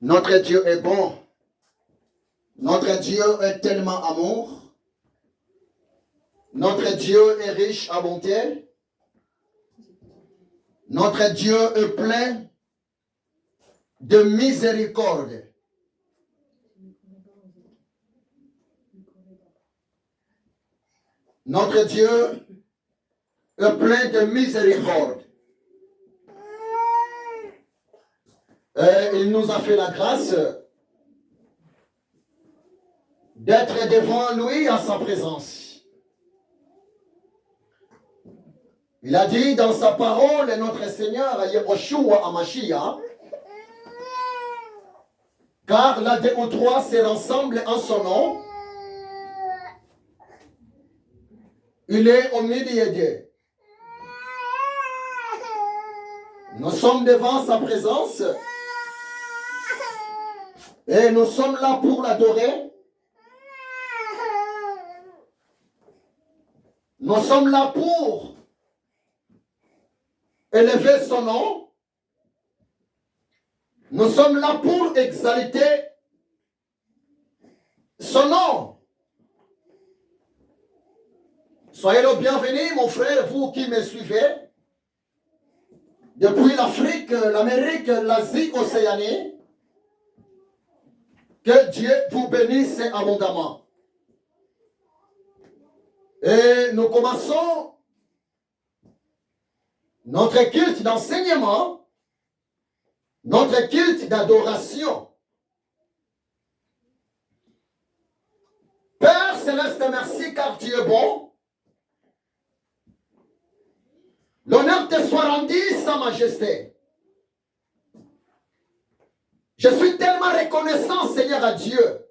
Notre Dieu est bon. Notre Dieu est tellement amour. Notre Dieu est riche en bonté. Notre Dieu est plein de miséricorde. Notre Dieu est plein de miséricorde. Et il nous a fait la grâce d'être devant lui en sa présence. Il a dit dans sa parole, notre Seigneur, Yehoshua Hamashiach, car là deux ou trois se rassemblent en son nom, il est au milieu d'eux. Nous sommes devant sa présence et nous sommes là pour l'adorer. Nous sommes là pour élever son nom. Nous sommes là pour exalter son nom. Soyez le bienvenu, mon frère, vous qui me suivez. Depuis l'Afrique, l'Amérique, l'Asie, Océanie. Que Dieu vous bénisse abondamment. Et nous commençons notre culte d'enseignement, notre culte d'adoration. Père Céleste, merci car tu es bon. L'honneur te soit rendu, Sa Majesté. Je suis tellement reconnaissant, Seigneur, à Dieu,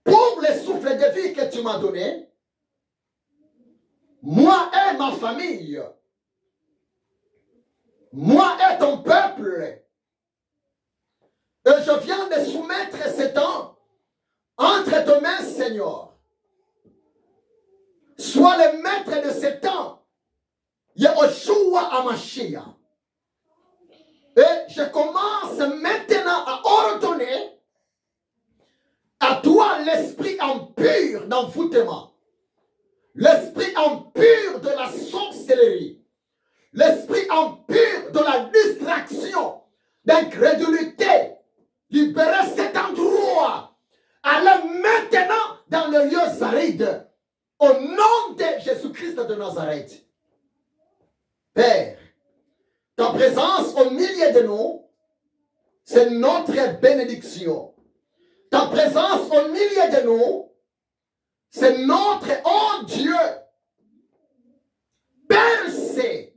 pour le souffle de vie que tu m'as donné, moi et ma famille, moi et ton peuple. Et je viens de soumettre ce temps entre tes mains, Seigneur. Sois le maître de ce temps. Yehoshua Hamashiach. Et je commence maintenant à ordonner à toi l'esprit impur d'envoûtement, l'esprit impur de la sorcellerie, l'esprit impur de la distraction, d'incrédulité. Libérez cet endroit. Allez maintenant dans le lieu aride. Au nom de Jésus-Christ de Nazareth. Père, ta présence au milieu de nous, c'est notre bénédiction. Ta présence au milieu de nous, c'est notre, oh Dieu, percé.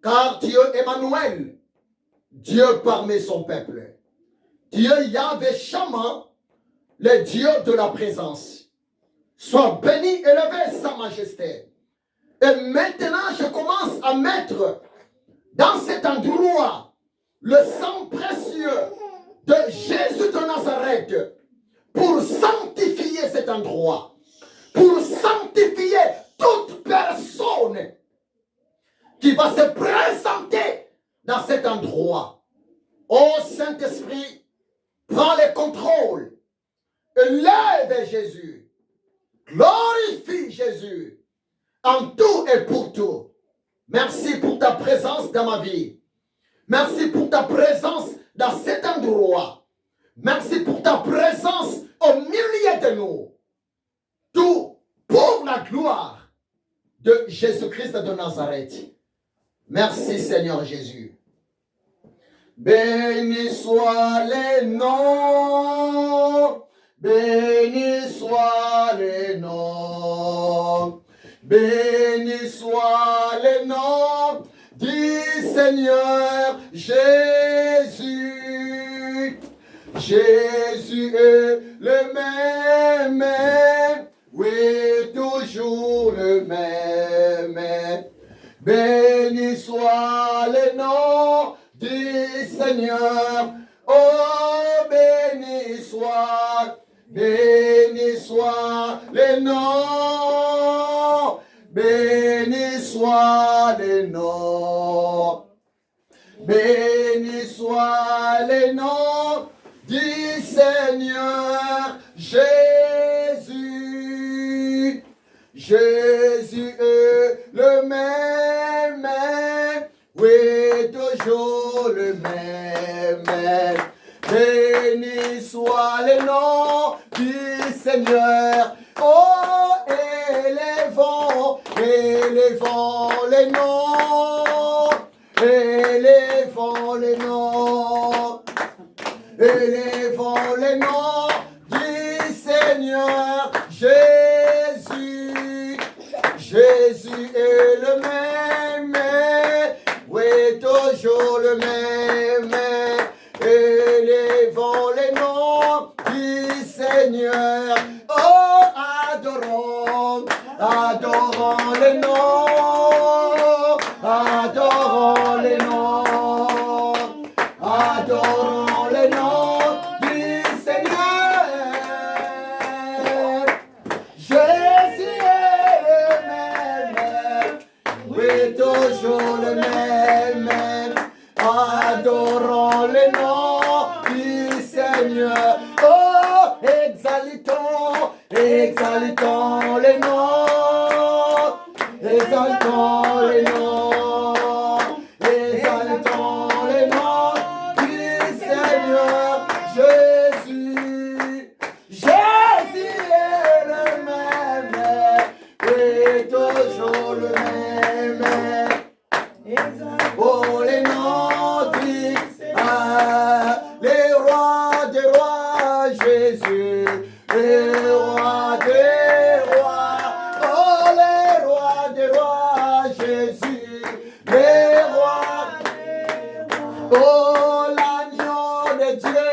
Car Dieu Emmanuel, Dieu parmi son peuple. Dieu Yahvé Shama, le Dieu de la présence. Sois béni, élevé Sa Majesté. Et maintenant, je commence à mettre dans cet endroit le sang précieux de Jésus de Nazareth pour sanctifier cet endroit, pour sanctifier toute personne qui va se présenter dans cet endroit. Ô Saint-Esprit, prends le contrôle, élève Jésus, glorifie Jésus en tout et pour tout. Merci pour ta présence dans ma vie. Merci pour ta présence dans cet endroit. Merci pour ta présence au milieu de nous. Tout pour la gloire de Jésus-Christ de Nazareth. Merci Seigneur Jésus. Béni soit le nom. Béni soit le nom. Béni soit le nom du Seigneur Jésus. Jésus est le même, oui, toujours le même. Béni soit le nom du Seigneur. Oh, béni soit le nom. Béni soit le nom. Béni soit soit le nom du Seigneur Jésus. Jésus est le même, oui, toujours le même. Béni soit le nom du Seigneur. Oh, élevons les noms, élevons les noms, élevons les noms du Seigneur Jésus. Jésus est le même, oui, toujours le même. Élevons les noms du Seigneur. Oh, adorons, adorons les noms, adorons les noms, adorons les noms du Seigneur. Jésus est le même, oui, toujours le même. Adorons les noms du Seigneur. Oh, exaltons, exaltons les noms, exaltons les noms, exaltons les noms du Seigneur Jésus. Jésus est le même, et toujours le même. Oh, les noms du les rois des rois, Jésus, les rois des rois, oh, les rois des rois, Jésus, les rois, oh, l'agneau de Dieu,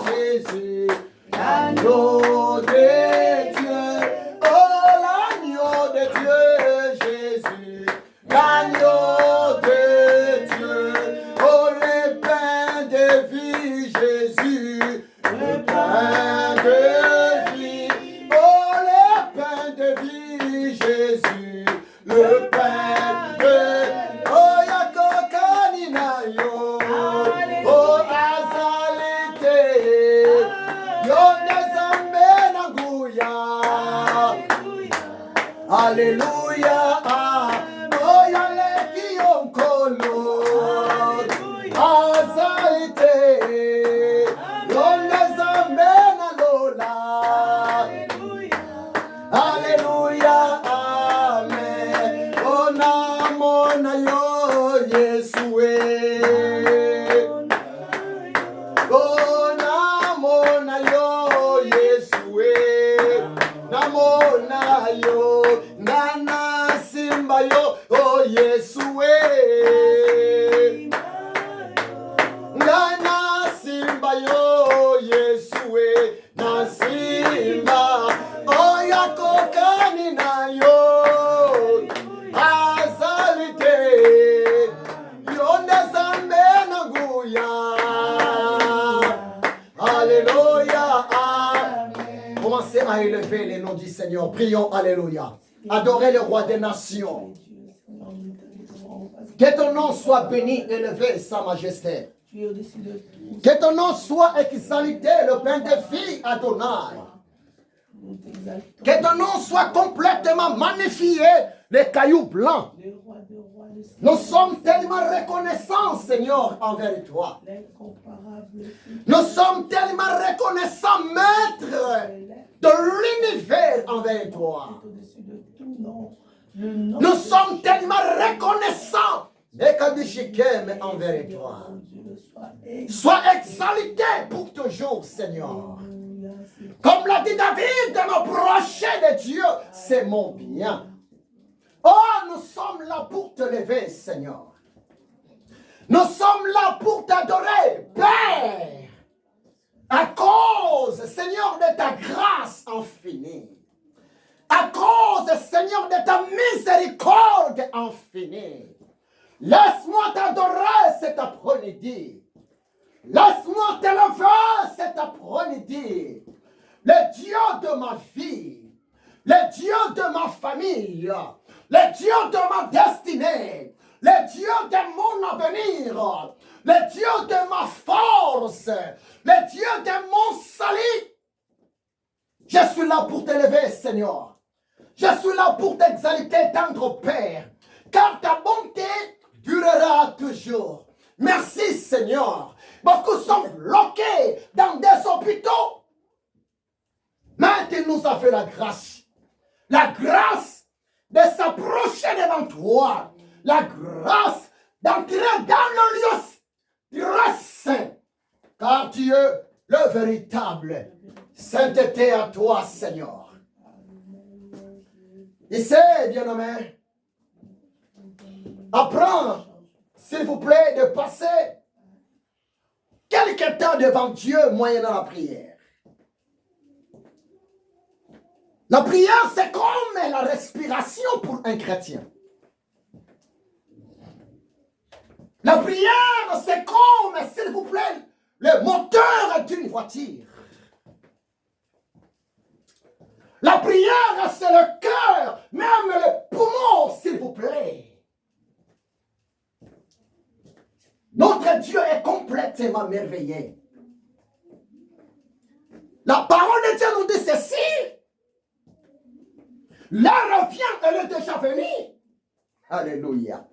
Jésus, l'agneau de Dieu, oh, l'agneau de Dieu, Jésus, l'agneau de Dieu, oh, le pain de vie, Jésus, le pain de vie, oh, le pain de vie, Jésus, le pain de oh, yakokanina yo, oh, azalite, yo nezamena guya, Alléluia, oh, yaleki yonkolo, azalite, yo nezamena lola, Alléluia, amen, oh, namona yo, Yesue, oh, namona yo, Yesue, namona yo, nana simba yo, oh, Yesue, nana simba yo, Yesue, na simba, oh, yakokani na yo, azalite, yonde zambe na guya, alléluia, amen. Commencez à élever les noms du Seigneur, prions, alléluia, adorez le roi des nations. Que ton nom soit béni, élevé, sa majesté. Que ton nom soit exalté, le Père des filles Adonai. Que ton nom soit complètement magnifié, les cailloux blancs. Nous sommes tellement reconnaissants, Seigneur, envers toi. Nous sommes tellement reconnaissants, Maître de l'univers envers toi. Nous sommes tellement reconnaissants envers toi. Sois exalté pour toujours, Seigneur. Comme l'a dit David, de m'approcher de Dieu, c'est mon bien. Oh, nous sommes là pour te lever, Seigneur. Nous sommes là pour t'adorer, Père. À cause, Seigneur, de ta grâce infinie. À cause, Seigneur, de ta miséricorde infinie. Laisse-moi t'adorer cet après-midi. Laisse-moi t'élever cet après-midi. Le Dieu de ma vie, le Dieu de ma famille, le Dieu de ma destinée, le Dieu de mon avenir, le Dieu de ma le Dieu de mon salut. Je suis là pour t'élever, Seigneur. Je suis là pour t'exalter, tendre Père, car ta bonté durera toujours. Merci, Seigneur. Beaucoup sont bloqués dans des hôpitaux. Mais tu nous as fait la grâce de s'approcher devant toi, la grâce d'entrer dans le lieu très saint, car tu es le véritable. Sainteté à toi, Seigneur. Essaie, bien-aimé, apprends, s'il vous plaît, de passer quelque temps devant Dieu moyennant la prière. La prière, c'est comme la respiration pour un chrétien. La prière, c'est comme, s'il vous plaît, le moteur d'une voiture. La prière, c'est le cœur, même le poumon, s'il vous plaît. Notre Dieu est complètement merveilleux. La parole de Dieu nous dit ceci. L'heure vient, elle est déjà venue. Alléluia.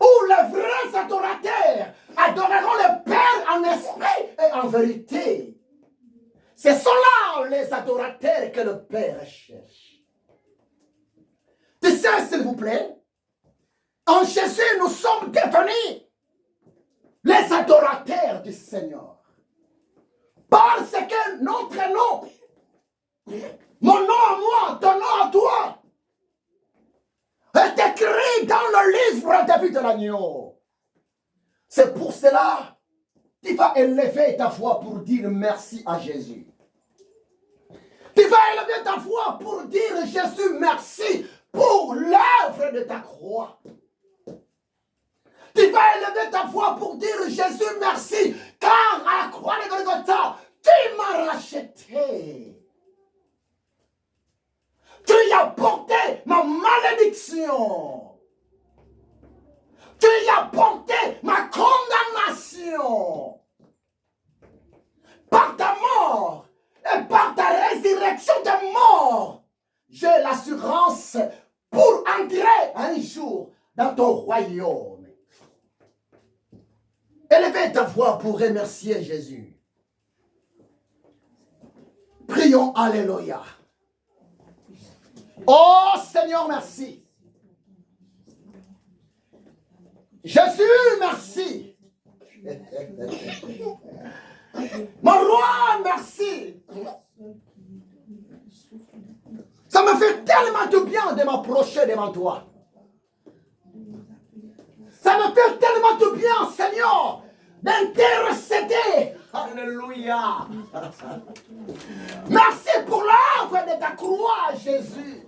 Où les vrais adorateurs adoreront le Père en esprit et en vérité. Ce sont là les adorateurs que le Père cherche. Tu sais, s'il vous plaît, en Jésus, nous sommes devenus les adorateurs du Seigneur. Parce que notre nom, mon nom à moi, ton nom à toi, est écrit dans le livre de vie de l'agneau. C'est pour cela que tu vas élever ta voix pour dire merci à Jésus. Tu vas élever ta voix pour dire Jésus merci pour l'œuvre de ta croix. Tu vas élever ta voix pour dire Jésus merci car à la croix de Golgotha, tu m'as racheté. Tu as porté ma malédiction. Tu as porté ma condamnation. Par ta mort et par ta résurrection de mort, j'ai l'assurance pour entrer un jour dans ton royaume. Élevez ta voix pour remercier Jésus. Prions, alléluia. Oh Seigneur, merci. Jésus, merci. Mon roi, merci. Ça me fait tellement de bien de m'approcher devant toi. Ça me fait tellement de bien, Seigneur, d'intercéder. Alléluia. Merci pour l'œuvre de ta croix, Jésus.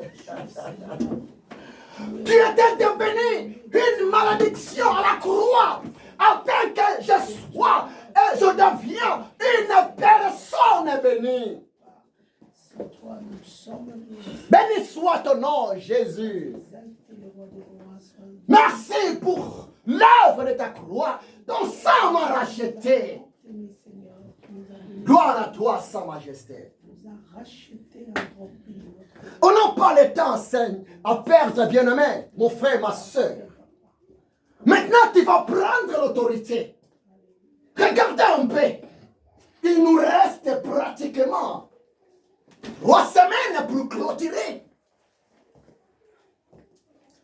Tu étais devenu une malédiction à la croix afin que je sois et je deviens une personne bénie. Béni soit ton nom, Jésus. Merci pour l'œuvre de ta croix. Ton sang m'a racheté. Gloire à toi, sa majesté. On n'a pas le temps, Seigneur, à perdre, bien-aimé, mon frère, ma soeur. Maintenant, tu vas prendre l'autorité. Regardez un peu. Il nous reste pratiquement 3 semaines pour clôturer.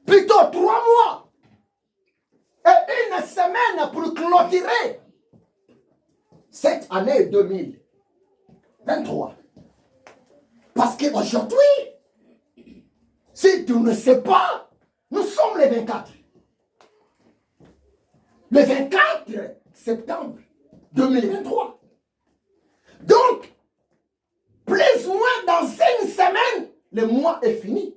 Plutôt 3 mois. Et 1 semaine pour clôturer cette année 2023. Parce qu'aujourd'hui, si tu ne sais pas, nous sommes les 24. Le 24 septembre 2023. Donc, plus ou moins dans 1 semaine, le mois est fini.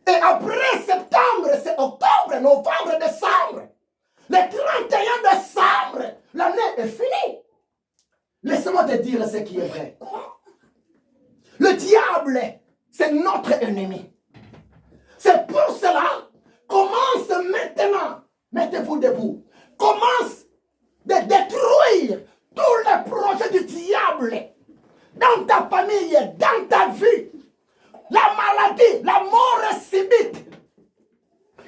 Et après septembre, c'est octobre, novembre, décembre. Le 31 décembre, l'année est finie. Laisse-moi te dire ce qui est vrai. Le diable, c'est notre ennemi. C'est pour cela, commence maintenant, mettez-vous debout, commence de trouble dans ta famille, dans ta vie, la maladie, la mort subite,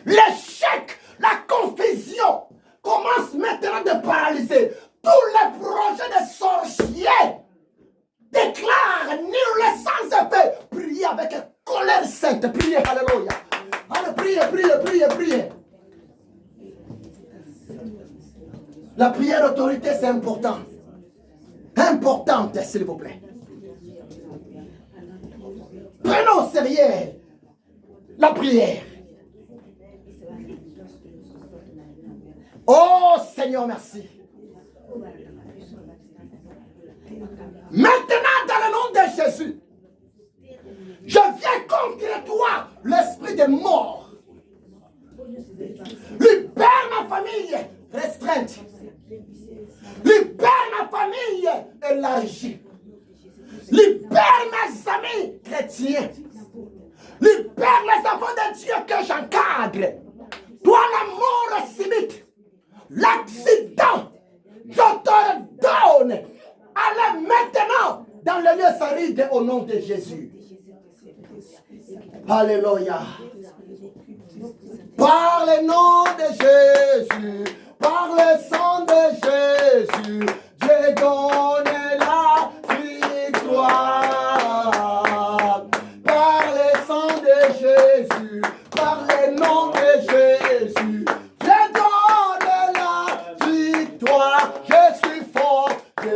l'échec, la confusion commence maintenant de paralyser tous les projets des sorciers. Déclare nul sans effet. Priez avec colère sainte. Priez, alléluia. Allez, priez. La prière d'autorité, c'est important. Importante, s'il vous plaît. Prenons au sérieux la prière. Oh Seigneur, merci. Maintenant, dans le nom de Jésus, je viens contre toi, l'esprit de mort. Libère ma famille restreinte. Libère ma famille élargie. Libère mes amis chrétiens. Libère les enfants de Dieu que j'encadre. Toi, la mort subite, l'accident, je te donne. Allez maintenant dans le lieu aride au nom de Jésus. Alléluia. Par le nom de Jésus, par le sang de Jésus, Dieu donne la victoire. Par le sang de Jésus, par le nom de Jésus, Dieu donne la victoire. Je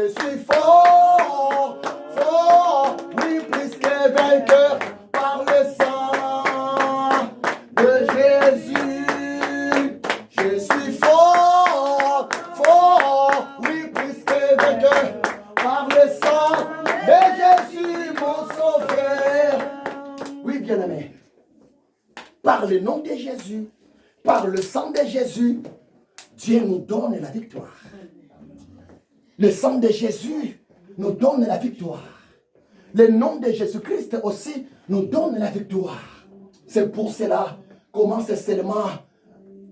suis fort, fort, oui, plus que vainqueur par le sang de Jésus. Je suis fort, oui, plus que vainqueur par le sang de Jésus, mon sauveur. Oui, bien-aimé, par le nom de Jésus, par le sang de Jésus, Dieu nous donne la victoire. Le sang de Jésus nous donne la victoire. Le nom de Jésus-Christ aussi nous donne la victoire. C'est pour cela, commence seulement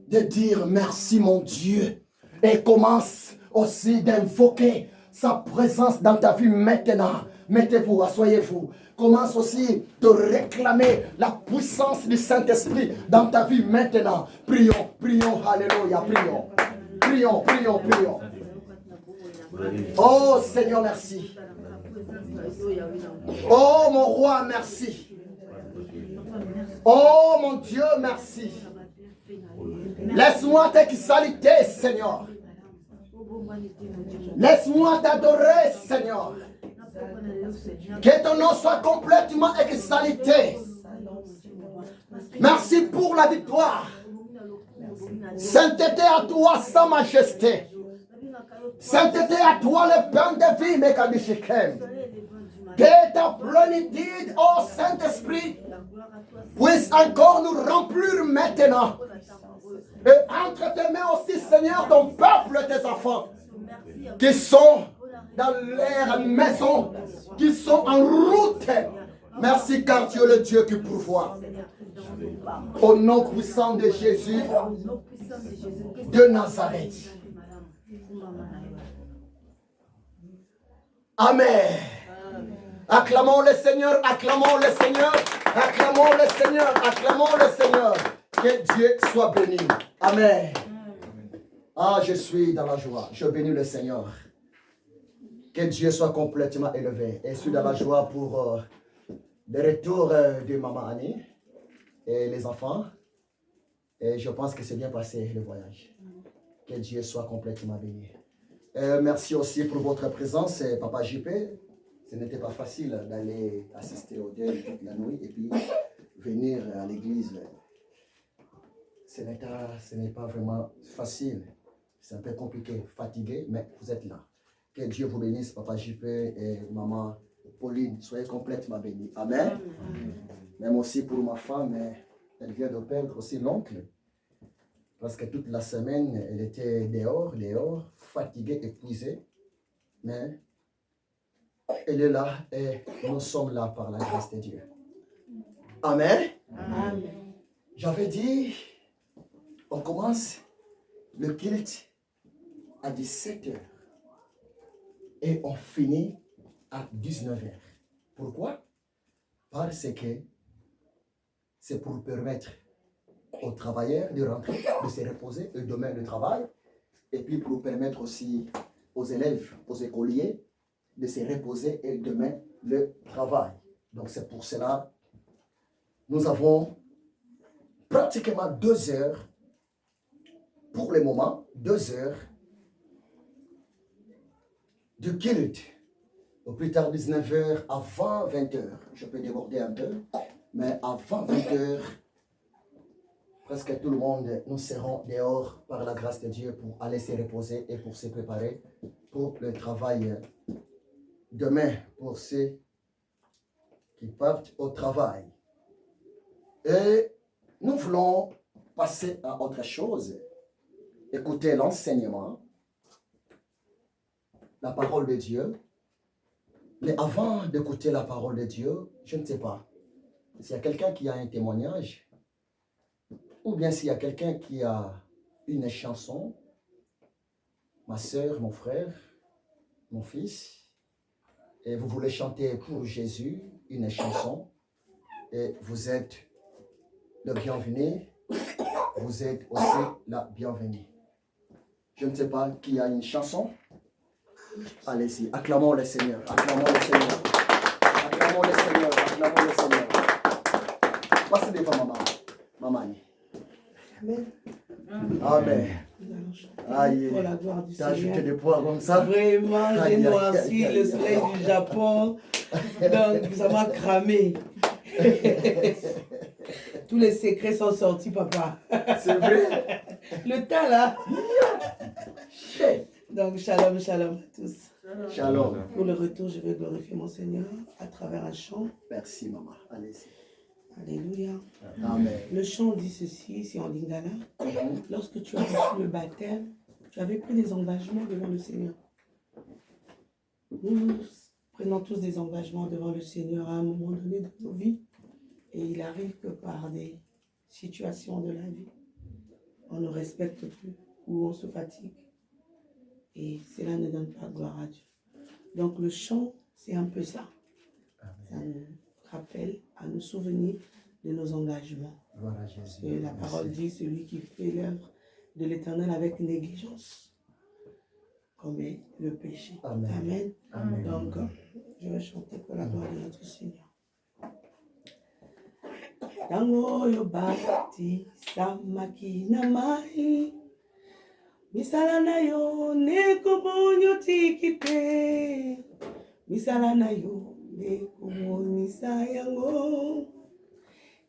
de dire merci mon Dieu. Et commence aussi d'invoquer sa présence dans ta vie maintenant. Mettez-vous, asseyez-vous. Commence aussi de réclamer la puissance du Saint-Esprit dans ta vie maintenant. Prions, alléluia, prions. Oh Seigneur, merci. Oh mon roi, merci. Oh mon Dieu, merci. Laisse-moi t'exalter, Seigneur. Laisse-moi t'adorer, Seigneur. Que ton nom soit complètement exalté. Merci pour la victoire. Sainteté à toi, sa majesté. Sainteté à toi, le pain de vie, Mekabishikem. Que ta plénitude, ô Saint-Esprit, puisse encore nous remplir maintenant. Et entre tes mains aussi, Seigneur, ton peuple, tes enfants, qui sont dans leur maison, qui sont en route. Merci car tu es le Dieu qui pourvoit. Au nom puissant de Jésus de Nazareth. Amen. Acclamons le Seigneur, acclamons le Seigneur, acclamons le Seigneur, acclamons le Seigneur. Que Dieu soit béni. Amen. Ah, je suis dans la joie. Je bénis le Seigneur. Que Dieu soit complètement élevé. Et je suis dans la joie pour le retour de Maman Annie et les enfants. Et je pense que c'est bien passé le voyage. Que Dieu soit complètement béni. Merci aussi pour votre présence, Papa JP. Ce n'était pas facile d'aller assister au deuil toute la nuit et puis venir à l'église. Ce n'est pas vraiment facile. C'est un peu compliqué, fatigué, mais vous êtes là. Que Dieu vous bénisse, Papa JP et Maman Pauline. Soyez complètement bénis. Amen. Même aussi pour ma femme, elle vient de perdre aussi l'oncle. Parce que toute la semaine, elle était dehors, fatiguée, épuisée. Mais elle est là et nous sommes là par la grâce de Dieu. Amen. Amen. J'avais dit, on commence le culte à 17h et on finit à 19h. Pourquoi? Parce que c'est pour permettre aux travailleurs de rentrer, de se reposer, et demain le travail, et puis pour permettre aussi aux élèves, aux écoliers, de se reposer et demain le travail. Donc c'est pour cela, nous avons pratiquement 2 heures, pour le moment, 2 heures de culte. Au plus tard 19h, avant 20h. Je peux déborder un peu, mais avant 20h, presque tout le monde, nous serons dehors par la grâce de Dieu pour aller se reposer et pour se préparer pour le travail demain, pour ceux qui partent au travail. Et nous voulons passer à autre chose. Écouter l'enseignement, la parole de Dieu. Mais avant d'écouter la parole de Dieu, je ne sais pas s'il y a quelqu'un qui a un témoignage, ou bien s'il y a quelqu'un qui a une chanson, ma soeur, mon frère, mon fils, et vous voulez chanter pour Jésus une chanson, et vous êtes le bienvenu, vous êtes aussi la bienvenue. Je ne sais pas qui a une chanson. Allez-y, acclamons le Seigneur, acclamons le Seigneur, acclamons le Seigneur, acclamons le Seigneur. Passez devant maman, maman. Amen. Amen. Aïe, Pour la gloire du t'as ajouté Seigneur. des poids comme ça? Vraiment, j'ai Aïe, noirci aïe, aïe, le aïe. soleil du Japon. Donc, ça m'a cramé. Tous les secrets sont sortis, papa. C'est vrai? Le tas, là. Chef. Donc, shalom, shalom à tous. Shalom. Pour le retour, je vais glorifier mon Seigneur à travers un chant. Merci, maman. Allez-y. Alléluia. Amen. Le chant dit ceci, c'est en lingala. Lorsque tu as reçu le baptême, tu avais pris des engagements devant le Seigneur. Nous prenons tous des engagements devant le Seigneur à un moment donné de nos vies. Et il arrive que par des situations de la vie, on ne respecte plus ou on se fatigue. Et cela ne donne pas gloire à Dieu. Donc le chant, c'est un peu ça. Ça nous rappelle à nous souvenir de nos engagements. Voilà Jésus. Et la parole dit, celui qui fait l'œuvre de l'Éternel avec négligence commet le péché. Amen. Amen. Amen. Donc, je vais chanter pour la gloire de notre Seigneur. Tango yo bati samaki na mai misala na yo neko bonyo tikite misala na yo neko monisa yango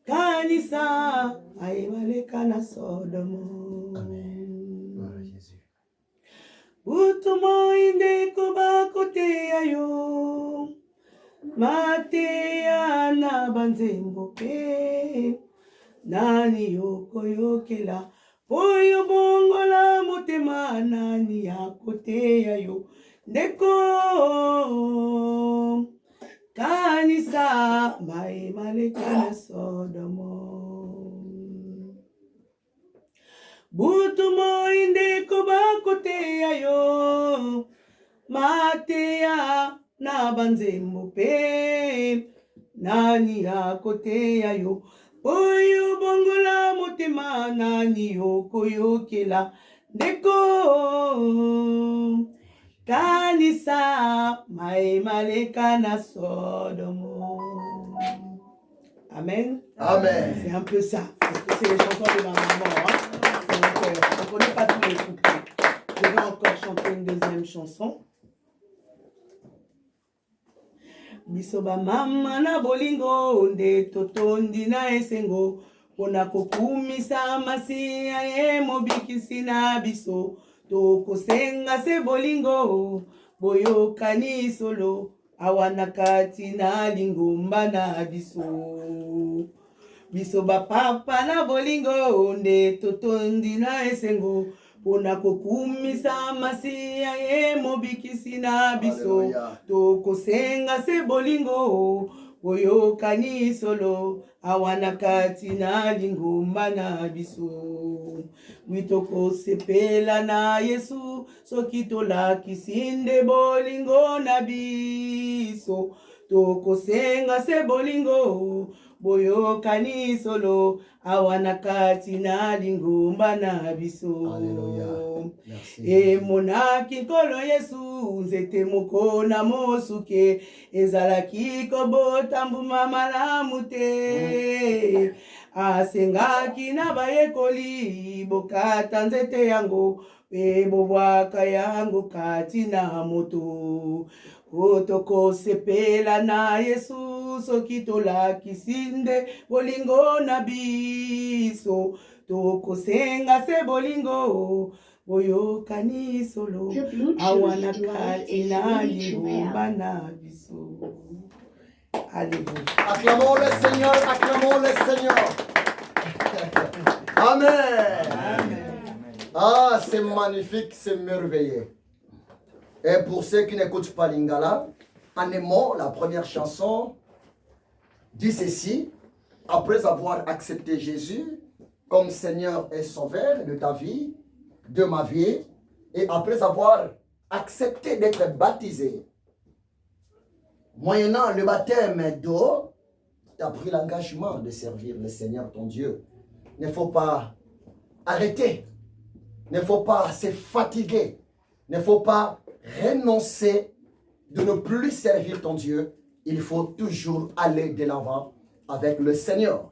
kanisa aibaleka na Sodomo. Amen. Voilà Jésus. Utumo indeko bakoteya yo Mateya na banzembo pe nani yokoyokela oyo bongola motema nani yakoteya yo ndeko kanisa maemaleka na Sodomo butu moi ndeko bakoteya yo mateya na banzembo pe nani yakoteya yo oyo bongola motema nani yokoyokela ndeko kanisa maemaleka na Sodomo. Amen. Amen. C'est un peu ça, parce que c'est les chansons de ma maman. Hein? Donc, on ne connaît pas tous les couplets. Je vais encore chanter une deuxième chanson. Bisoba mama na bolingo nde totondi na esengo pona kokumisa masiya ye mobikisi na biso tokosenga se bolingo boyokani solo awana kati na lingomba na biso bisoba papa na bolingo nde totondi na esengo pona kokumisa masiya ye mobikisi na biso Alléluia. tokosenga se bolingo boyokani solo awana kati na lingomba na biso Witoko sepela na Yesu, soki tolakisi nde bolingo na biso. Toko senga se bolingo, boyokani solo, awana kati na lingumba na biso. Alléluia. Merci. E monaki nkolo Yesu, nzete moko na mosuke, ezalaki kobota mbuma malamu te. Asengaki na bayekoli, bokata nzete yango, pe bobwaka yango kati na moto. Otoko sepela na Yesu, soki tolakisi nde bolingo na biso. Toko senga se bolingo, boyokani solo, awana kati na lingumba na biso. Alléluia. Acclamons le Seigneur, acclamons le Seigneur. Amen. Amen. Ah, c'est magnifique, c'est merveilleux. Et pour ceux qui n'écoutent pas Lingala, en aimant la première chanson, dit ceci: après avoir accepté Jésus comme Seigneur et Sauveur de ta vie, de ma vie, et après avoir accepté d'être baptisé, moyennant le baptême d'eau, tu as pris l'engagement de servir le Seigneur ton Dieu. Il ne faut pas arrêter, il ne faut pas se fatiguer, il ne faut pas renoncer de ne plus servir ton Dieu. Il faut toujours aller de l'avant avec le Seigneur.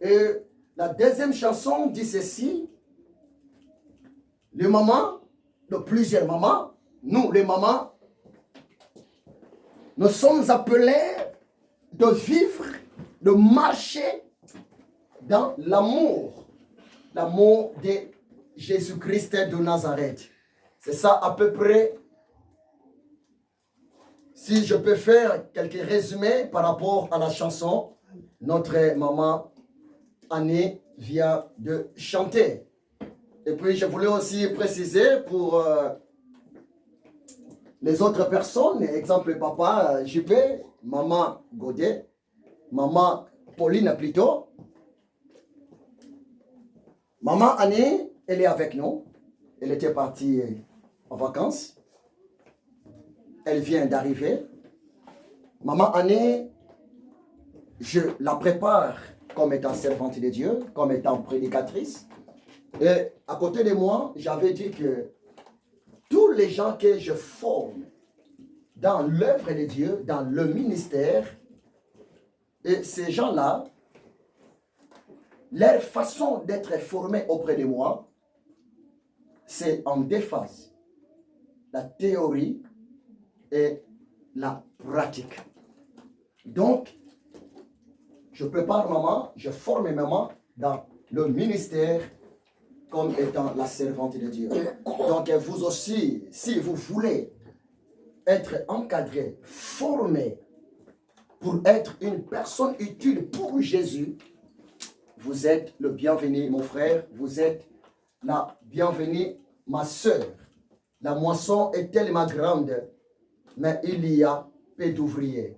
Et la deuxième chanson dit ceci: les mamans, de plusieurs mamans, nous les mamans, nous sommes appelés de vivre, de marcher dans l'amour, l'amour de Jésus-Christ de Nazareth. C'est ça à peu près, si je peux faire quelques résumés par rapport à la chanson, notre maman Annie vient de chanter. Et puis je voulais aussi préciser pour les autres personnes, exemple papa JP, maman Godet, maman Pauline plutôt. Maman Annie, elle est avec nous. Elle était partie en vacances. Elle vient d'arriver. Maman Annie, je la prépare comme étant servante de Dieu, comme étant prédicatrice. Et à côté de moi, j'avais dit que tous les gens que je forme dans l'œuvre de Dieu, dans le ministère, et ces gens-là, leur façon d'être formés auprès de moi, c'est en deux phases: la théorie et la pratique. Donc, je prépare maman, je forme maman dans le ministère comme étant la servante de Dieu. Donc, vous aussi, si vous voulez être encadré, formé pour être une personne utile pour Jésus, vous êtes le bienvenu, mon frère, vous êtes la bienvenue, ma soeur. La moisson est tellement grande, mais il y a peu d'ouvriers.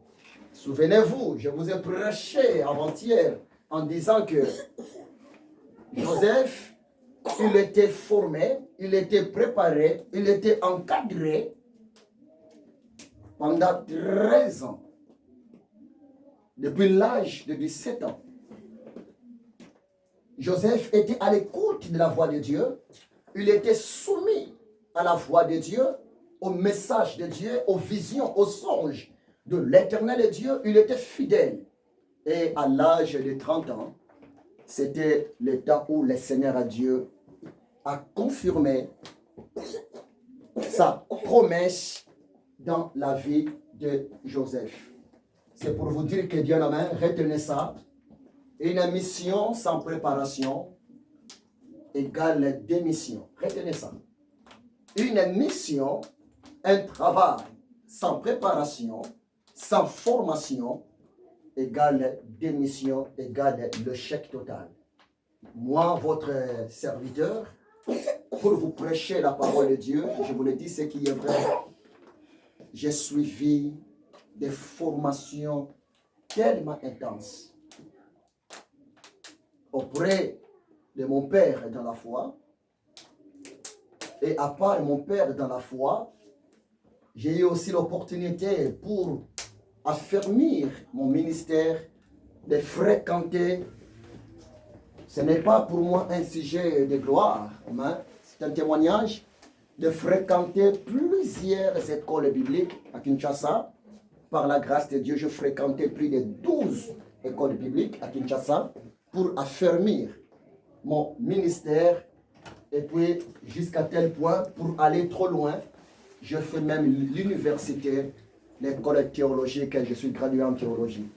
Souvenez-vous, je vous ai prêché avant-hier en disant que Joseph, il était formé, il était préparé, il était encadré pendant 13 ans, depuis l'âge de 17 ans. Joseph était à l'écoute de la voix de Dieu, il était soumis à la voix de Dieu, au message de Dieu, aux visions, aux songes de l'éternel Dieu, il était fidèle. Et à l'âge de 30 ans, c'était le temps où le Seigneur Dieu a confirmé sa promesse dans la vie de Joseph. C'est pour vous dire que Dieu la main, retenez ça. Une mission sans préparation égale démission. Retenez ça. Une mission, un travail sans préparation, sans formation, égale démission, égale le chèque total. Moi, votre serviteur, pour vous prêcher la parole de Dieu, je vous le dis, ce qui est vrai. J'ai suivi des formations tellement intenses auprès de mon père dans la foi. Et à part mon père dans la foi, j'ai eu aussi l'opportunité pour affermir mon ministère, de fréquenter. Ce n'est pas pour moi un sujet de gloire, mais c'est un témoignage de fréquenter plusieurs écoles bibliques à Kinshasa. Par la grâce de Dieu, je fréquentais plus de 12 écoles bibliques à Kinshasa pour affermir mon ministère. Et puis, jusqu'à tel point, pour aller trop loin, je fais même l'université, l'école théologique, et je suis gradué en théologie.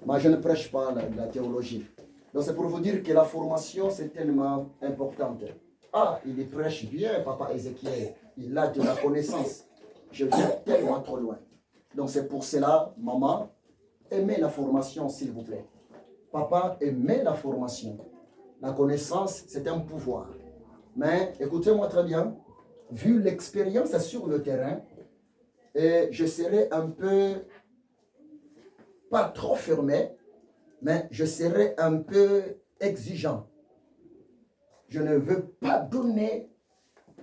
Mais je ne prêche pas la théologie. Donc, c'est pour vous dire que la formation, c'est tellement importante. Ah, il prêche bien, papa Ézéchiel. Il a de la connaissance. Je viens tellement trop loin. Donc, c'est pour cela, maman, aimez la formation, s'il vous plaît. Papa, aimez la formation. La connaissance, c'est un pouvoir. Mais écoutez-moi très bien, vu l'expérience sur le terrain, et je serai un peu, pas trop fermé, mais je serai un peu exigeant. Je ne veux pas donner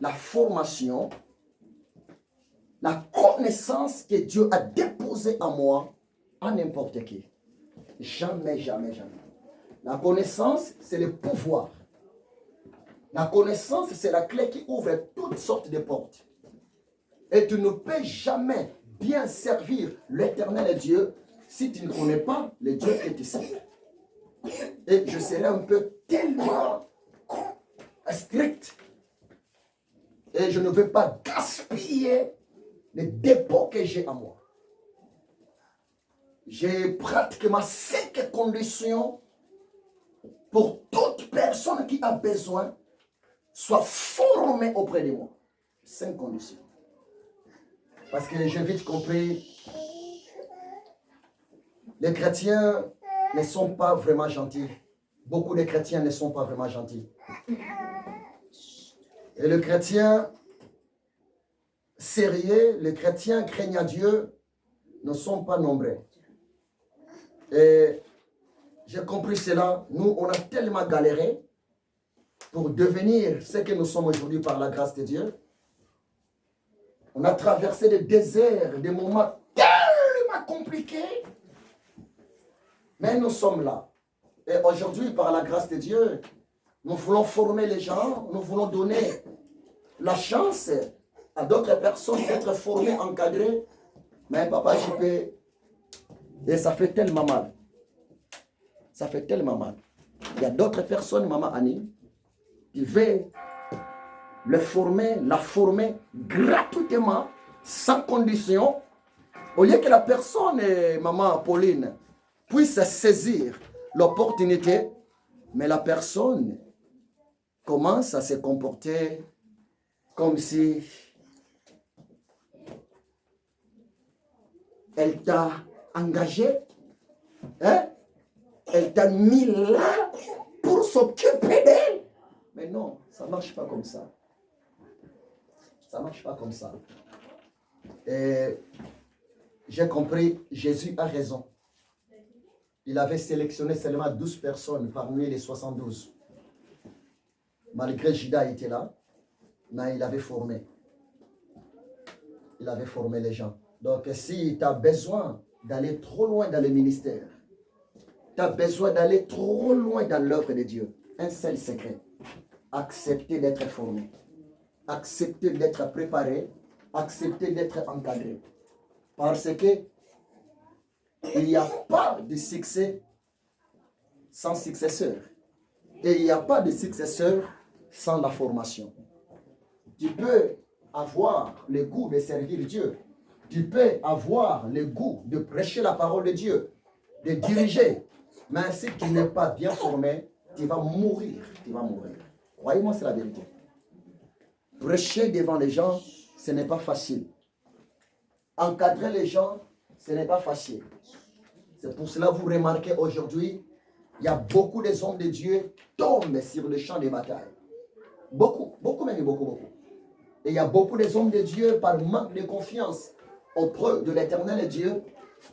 la formation, la connaissance que Dieu a déposée en moi à n'importe qui. Jamais, jamais, jamais. La connaissance, c'est le pouvoir. La connaissance, c'est la clé qui ouvre toutes sortes de portes. Et tu ne peux jamais bien servir l'éternel Dieu si tu ne connais pas le Dieu que tu sers. Et je serai un peu tellement strict. Et je ne veux pas gaspiller les dépôts que j'ai en moi. J'ai pratiquement 5 conditions pour toute personne qui a besoin soit formée auprès de moi. 5 conditions. Parce que j'ai vite compris, les chrétiens ne sont pas vraiment gentils. Beaucoup de chrétiens ne sont pas vraiment gentils. Et le chrétien sérieux, les chrétiens craignant Dieu ne sont pas nombreux. Et j'ai compris cela. Nous, on a tellement galéré pour devenir ce que nous sommes aujourd'hui par la grâce de Dieu. On a traversé des déserts, des moments tellement compliqués. Mais nous sommes là. Et aujourd'hui, par la grâce de Dieu, nous voulons former les gens, nous voulons donner la chance à d'autres personnes d'être formées, encadrées. Mais papa JP, et ça fait tellement mal. Ça fait tellement mal. Il y a d'autres personnes, maman Annie, qui veulent le former, la former gratuitement, sans condition, au lieu que la personne, maman Pauline, puisse saisir l'opportunité, mais la personne commence à se comporter comme si elle t'a engagé, hein? Elle t'a mis là pour s'occuper d'elle. Mais non, ça ne marche pas comme ça. Ça ne marche pas comme ça. Et j'ai compris, Jésus a raison. Il avait sélectionné seulement 12 personnes parmi les 72. Malgré Judas était là, mais il avait formé. Il avait formé les gens. Donc si tu as besoin d'aller trop loin dans le ministère, tu as besoin d'aller trop loin dans l'œuvre de Dieu, un seul secret, accepter d'être formé, accepter d'être préparé, accepter d'être encadré. Parce que il n'y a pas de succès sans successeur. Et il n'y a pas de successeur sans la formation. Tu peux avoir le goût de servir Dieu. Tu peux avoir le goût de prêcher la parole de Dieu, de diriger. Mais si tu n'es pas bien formé, tu vas mourir. Tu vas mourir. Croyez-moi, c'est la vérité. Prêcher devant les gens, ce n'est pas facile. Encadrer les gens, ce n'est pas facile. C'est pour cela que vous remarquez aujourd'hui, il y a beaucoup de hommes de Dieu qui tombent sur le champ de bataille. Beaucoup, beaucoup même, beaucoup, beaucoup. Et il y a beaucoup de hommes de Dieu par manque de confiance auprès de l'éternel Dieu.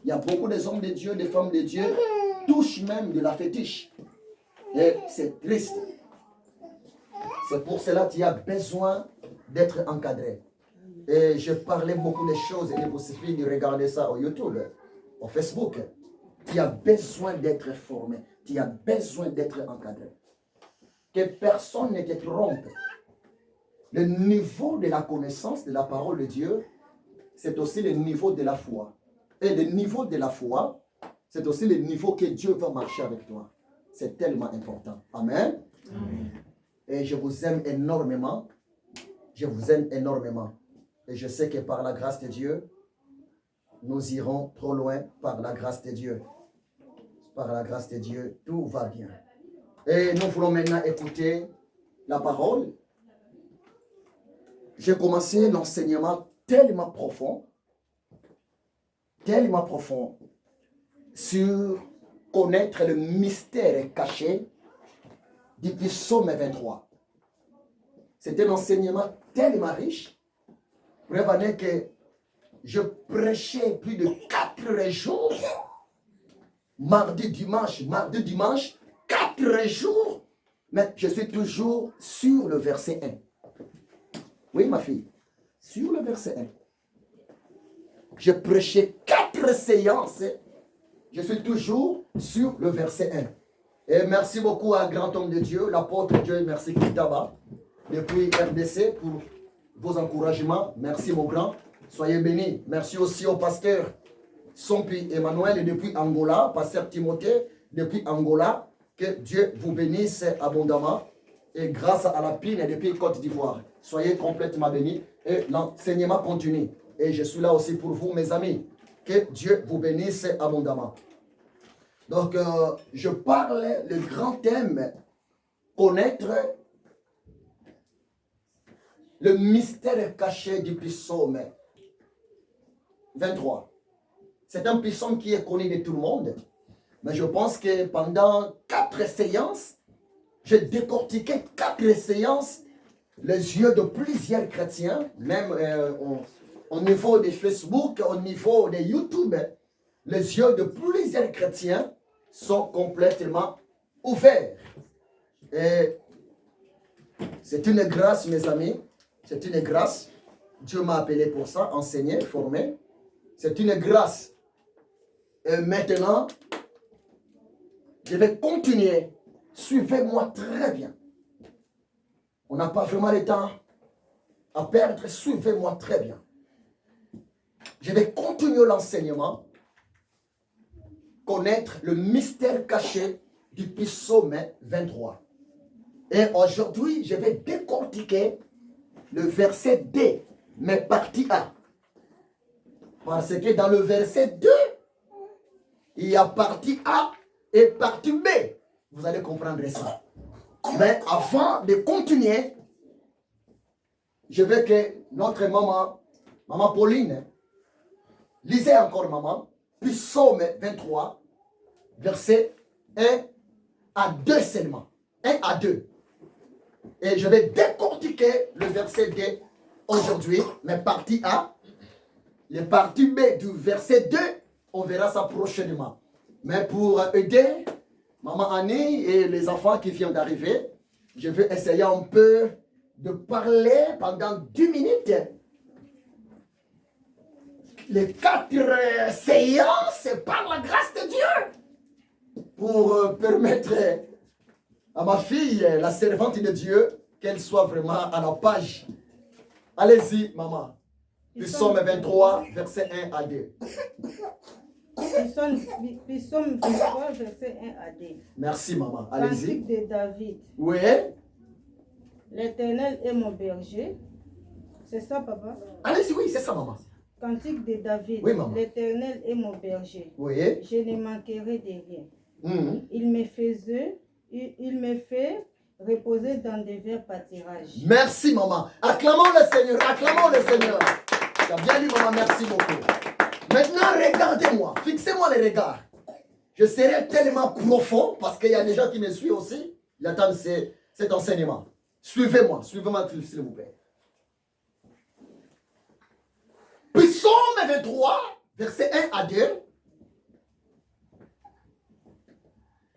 Il y a beaucoup de hommes de Dieu, des femmes de Dieu, touchent même de la fétiche. Et c'est triste. C'est pour cela que tu as besoin d'être encadré. Et je parlais beaucoup de choses et il vous suffit de regarder ça au YouTube, au Facebook. Tu as besoin d'être formé. Tu as besoin d'être encadré. Que personne ne te trompe. Le niveau de la connaissance de la parole de Dieu, c'est aussi le niveau de la foi. Et le niveau de la foi, c'est aussi le niveau que Dieu va marcher avec toi. C'est tellement important. Amen. Amen. Et je vous aime énormément. Je vous aime énormément. Et je sais que par la grâce de Dieu, nous irons trop loin par la grâce de Dieu. Par la grâce de Dieu, tout va bien. Et nous voulons maintenant écouter la parole. J'ai commencé l'enseignement tellement profond sur connaître le mystère caché du psaume 23. C'était un enseignement tellement riche. Prévenez que je prêchais plus de 4 jours. Mardi, dimanche, 4 jours. Mais je suis toujours sur le verset 1. Oui, ma fille, sur le verset 1. Je prêchais 4 séances. Je suis toujours sur le verset 1. Et merci beaucoup à grand homme de Dieu, l'apôtre Dieu, merci Kitaba, depuis RDC pour vos encouragements. Merci mon grand. Soyez bénis. Merci aussi au pasteur Sompi Emmanuel depuis Angola, pasteur Timothée depuis Angola. Que Dieu vous bénisse abondamment. Et grâce à la pine depuis Côte d'Ivoire. Soyez complètement bénis. Et l'enseignement continue. Et je suis là aussi pour vous, mes amis. Que Dieu vous bénisse abondamment. Donc, je parle le grand thème, connaître le mystère caché du psaume 23. C'est un psaume qui est connu de tout le monde. Mais je pense que pendant 4 séances, j'ai décortiqué 4 séances les yeux de plusieurs chrétiens, même au niveau de Facebook, au niveau de YouTube. Les yeux de plusieurs chrétiens sont complètement ouverts. Et c'est une grâce, mes amis. C'est une grâce. Dieu m'a appelé pour ça, enseigner, former. C'est une grâce. Et maintenant, je vais continuer. Suivez-moi très bien. On n'a pas vraiment le temps à perdre. Suivez-moi très bien. Je vais continuer l'enseignement. Connaître le mystère caché du psaume 23. Et aujourd'hui, je vais décortiquer le verset 2, mais partie A. Parce que dans le verset 2, il y a partie A et partie B. Vous allez comprendre ça. Mais avant de continuer, je veux que notre maman Pauline, lisez encore maman, psaume 23, verset 1 à 2 seulement. 1 à 2. Et je vais décortiquer le verset 2 aujourd'hui, mais partie A. Les parties B du verset 2, on verra ça prochainement. Mais pour aider maman Annie et les enfants qui viennent d'arriver, je vais essayer un peu de parler pendant 10 minutes. Les 4 séances par la grâce de Dieu pour permettre à ma fille, la servante de Dieu, qu'elle soit vraiment à la page. Allez-y, maman. Psaume 23, verset 1 à 2. Psaume 23, verset 1 à 2. Merci, maman. Allez-y. Cantique de David. Oui. L'Éternel est mon berger. C'est ça, papa? Allez-y, oui, c'est ça, maman. Cantique de David. Oui, maman. L'Éternel est mon berger. Oui. Je ne manquerai de rien. Il me fait reposer dans des verts pâturages. Merci, maman. Acclamons le Seigneur. Acclamons le Seigneur. Tu as bien lu, maman. Merci beaucoup. Maintenant, regardez-moi. Fixez-moi les regards. Je serai tellement profond parce qu'il y a des gens qui me suivent aussi. Ils attendent cet enseignement. Suivez-moi. Suivez-moi, s'il vous plaît. Psaume 23, verset 1 à 2.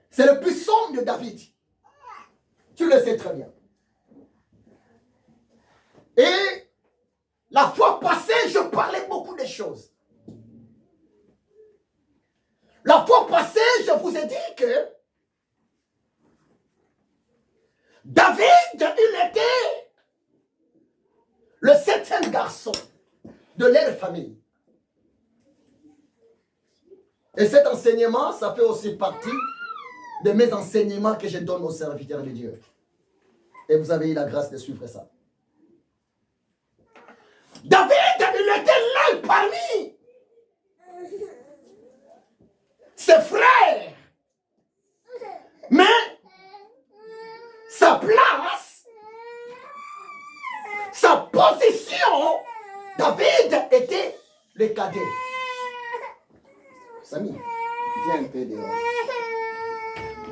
C'est le psaume de David. Tu le sais très bien. Et la fois passée, je parlais beaucoup de choses. La fois passée, je vous ai dit que David, il était le 7e garçon de leur famille. Et cet enseignement, ça fait aussi partie de mes enseignements que je donne aux serviteurs de Dieu. Et vous avez eu la grâce de suivre ça. David, il était l'un parmi ses frères. Mais sa place, sa position, David était le cadet. Samy, viens un peu dehors.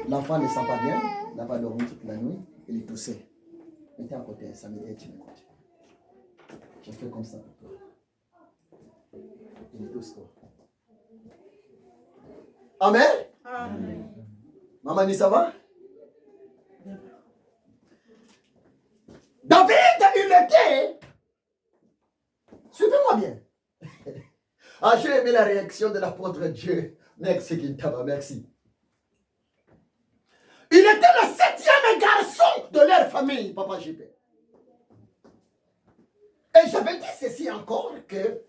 L'enfant ne sent pas bien, il n'a pas dormi toute la nuit, il est toussé. Mettez à côté, Samy, et tu m'écoutes. Je fais comme ça pour toi. Il est tousse toi. Amen. Amen. Maman dit ça va? David, il était. Suivez-moi bien. Ah, j'ai aimé la réaction de l'apôtre Dieu. Merci, Kintaba, merci. Il était le 7e garçon de leur famille, Papa JP. Et j'avais dit ceci encore que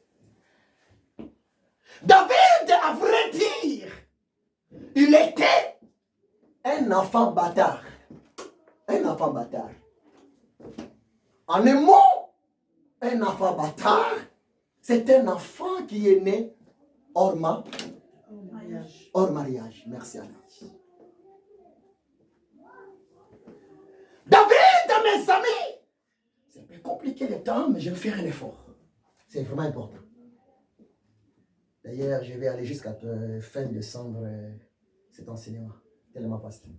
David, à vrai dire, il était un enfant bâtard. Un enfant bâtard. En un mot, un enfant bâtard, c'est un enfant qui est né hors mariage. Hors mariage. Merci Anna. David, mes amis, c'est un peu compliqué le temps, mais je vais faire un effort. C'est vraiment important. D'ailleurs, je vais aller jusqu'à fin décembre cet enseignement. Tellement facile.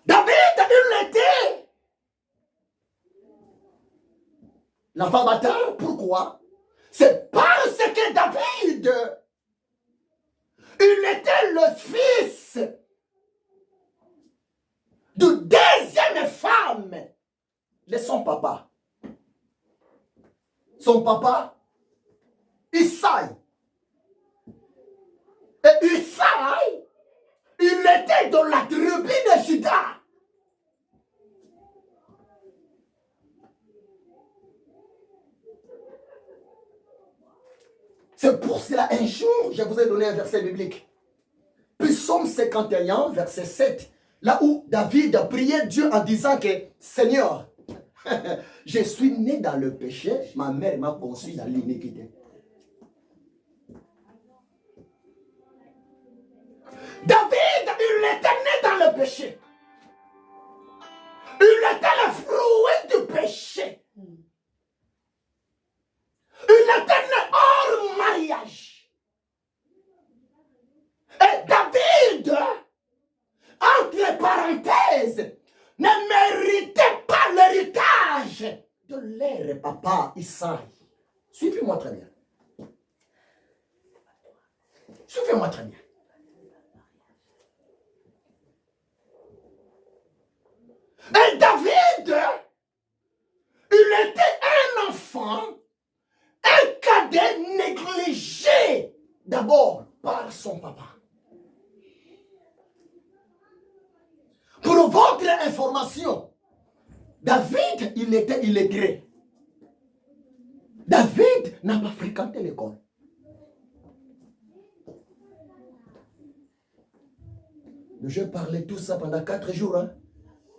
David, il était l'enfant bâtard. Pourquoi? C'est parce que David, il était le fils de 2e femme de son papa. Son papa, Isaïe. Et Isaïe, il était dans la tribu de Juda. C'est pour cela, un jour, je vous ai donné un verset biblique. Puis Psaume 51, verset 7. Là où David a prié Dieu en disant que, Seigneur, je suis né dans le péché, ma mère m'a conçu dans l'iniquité. David, il était né dans le péché. Il était le fruit du péché. Il était né hors mariage. Et David, entre parenthèses, ne méritait pas l'héritage de leur papa Isaïe. Suivez-moi très bien. Suivez-moi très bien. Et David, il était un enfant, un cadet négligé d'abord par son papa. Pour votre information, David, il était illettré. David n'a pas fréquenté l'école. Je parlais tout ça pendant 4 jours. Hein?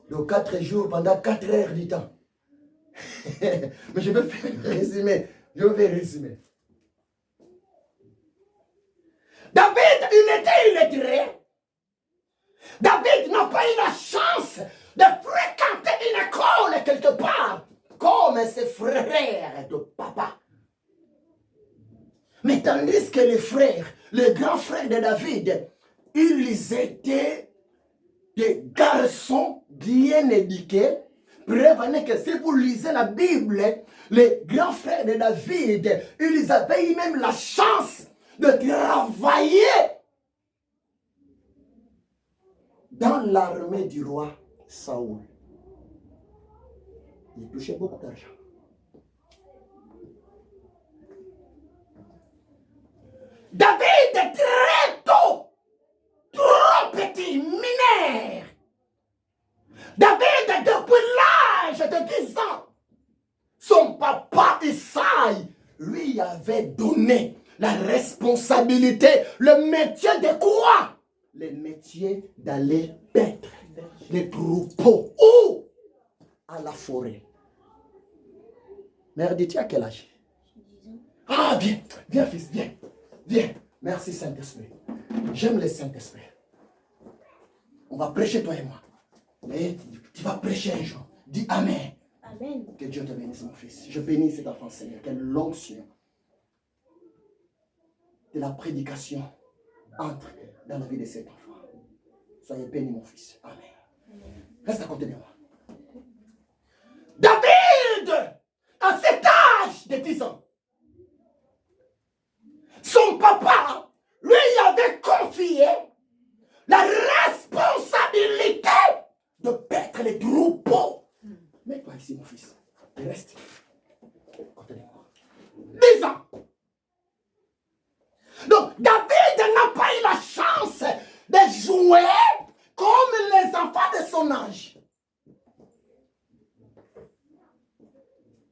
Donc 4 jours, pendant 4 heures du temps. Mais je vais faire un résumé. Je vais résumer. David, il était illettré. David n'a pas eu la chance de fréquenter une école quelque part, comme ses frères de papa. Mais tandis que les frères, les grands frères de David, ils étaient des garçons bien éduqués. Preuve en est que si vous lisez la Bible, les grands frères de David, ils avaient eu même la chance de travailler dans l'armée du roi Saoul. Il touchait beaucoup d'argent. David est très tôt, trop petit, mineur. David, depuis l'âge de 10 ans, son papa Isaïe lui avait donné la responsabilité, le métier de quoi? Le métier d'aller paître les troupeaux. Où? À la forêt. Mère, dis-tu à quel âge? Ah, viens, viens fils, viens, viens. Merci Saint-Esprit. J'aime le Saint-Esprit. On va prêcher toi et moi. Mais tu vas prêcher un jour. Dis Amen. Amen. Que Dieu te bénisse, mon fils. Je bénis cet enfant, Seigneur. Quelle l'onction de la prédication entre dans la vie de cet enfant. Soyez béni, mon fils. Amen. Reste à côté de moi. David, à cet âge de 10 ans, son papa lui avait confié la responsabilité de paître les troupeaux. Mets-toi ici, mon fils. Reste. Côté de moi. 10 ans. Donc, David n'a pas eu la chance de jouer comme les enfants de son âge.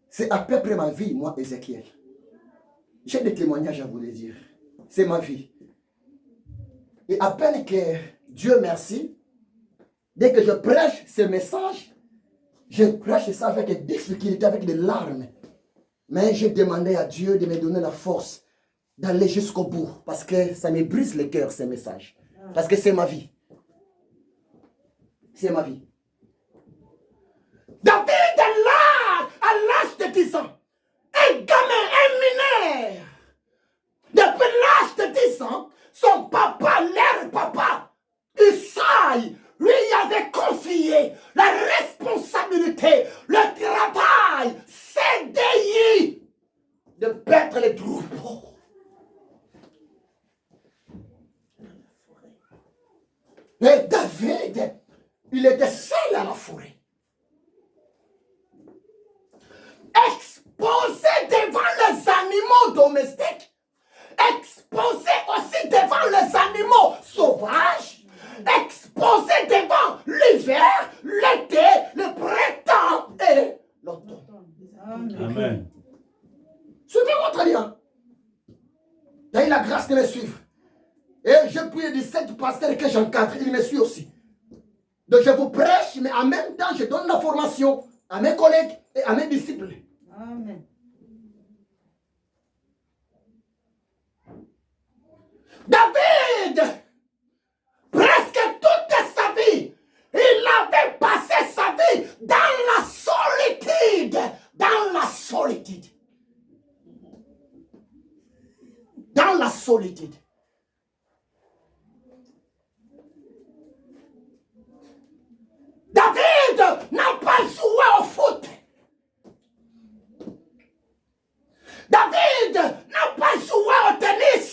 C'est à peu près ma vie, moi, Ézéchiel. J'ai des témoignages à vous les dire. C'est ma vie. Et à peine que Dieu merci, dès que je prêche ce message, je prêche ça avec des difficultés, avec des larmes. Mais je demandais à Dieu de me donner la force d'aller jusqu'au bout. Parce que ça me brise le cœur, ces messages. Parce que c'est ma vie. C'est ma vie. David est là, à l'âge de 10 ans. Un gamin, un mineur. Depuis l'âge de 10 ans, son papa, leur papa, Isaïe, lui avait confié la responsabilité, le travail, CDI, de paître les troupeaux. Et David, il était seul à la forêt. Exposé devant les animaux domestiques, exposé aussi devant les animaux sauvages, exposé devant l'hiver, l'été, le printemps et l'automne. Amen. Suivez-moi très bien. J'ai la grâce de me suivre. Et je prie de 7 pasteurs que j'encadre, ils me suivent aussi. Donc je vous prêche, mais en même temps, je donne la formation à mes collègues et à mes disciples. Amen. David, presque toute sa vie, il avait passé sa vie dans la solitude. Dans la solitude. Dans la solitude. David n'a pas joué au foot. David n'a pas joué au tennis.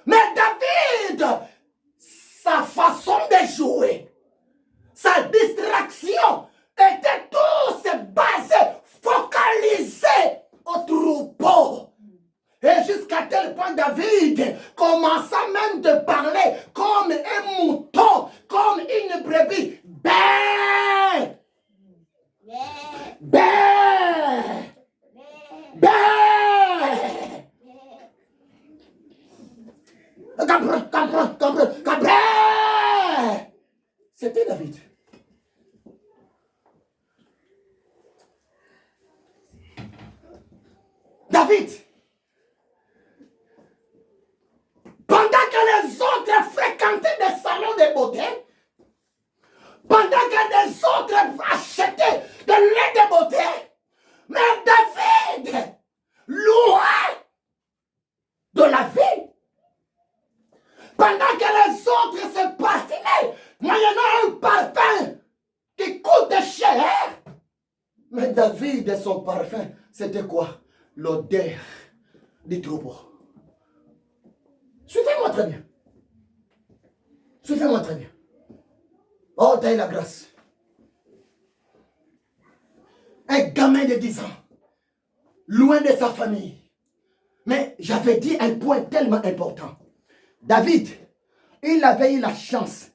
Mais David, sa façon de jouer, sa distraction était tous basée, focalisée au troupeau. Et jusqu'à tel point David commença même de parler comme un mouton, comme une brebis. Ben! Ben! Ben! C'était David. David. Pendant que les autres fréquentaient des salons de beauté, pendant que les autres achetaient de lait de beauté, mais David, loin de la vie, pendant que les autres se parfumaient, moyennant un parfum qui coûte cher, mais David et son parfum, c'était quoi? L'odeur du troupeau. Suivez-moi très bien. Suivez-moi très bien. Oh, t'as la grâce. un gamin de 10 ans, loin de sa famille. Mais j'avais dit un point tellement important. David, il avait eu la chance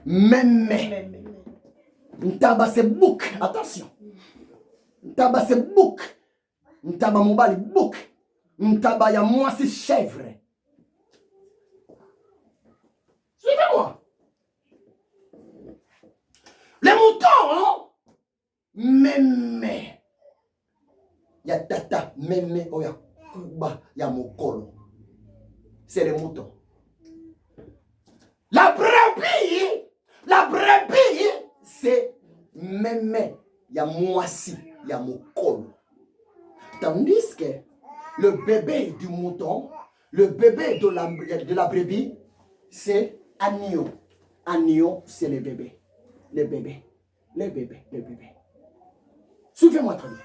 Mémé. Ntaba c'est bouc. Attention. Ntaba c'est bouc. Ntaba mobali bouc. Ntaba ya moi c'est chèvre. Suivez-moi. Les moutons, mémé. Ya tata, mémé, oya kuba, ya mokolo. C'est les moutons. La brebis, c'est mémé, ya moisi, ya mokolo. Tandis que le bébé du mouton, le bébé de la brebis, c'est agneau. Agneau, c'est les bébés. Les bébés. Suivez-moi très bien.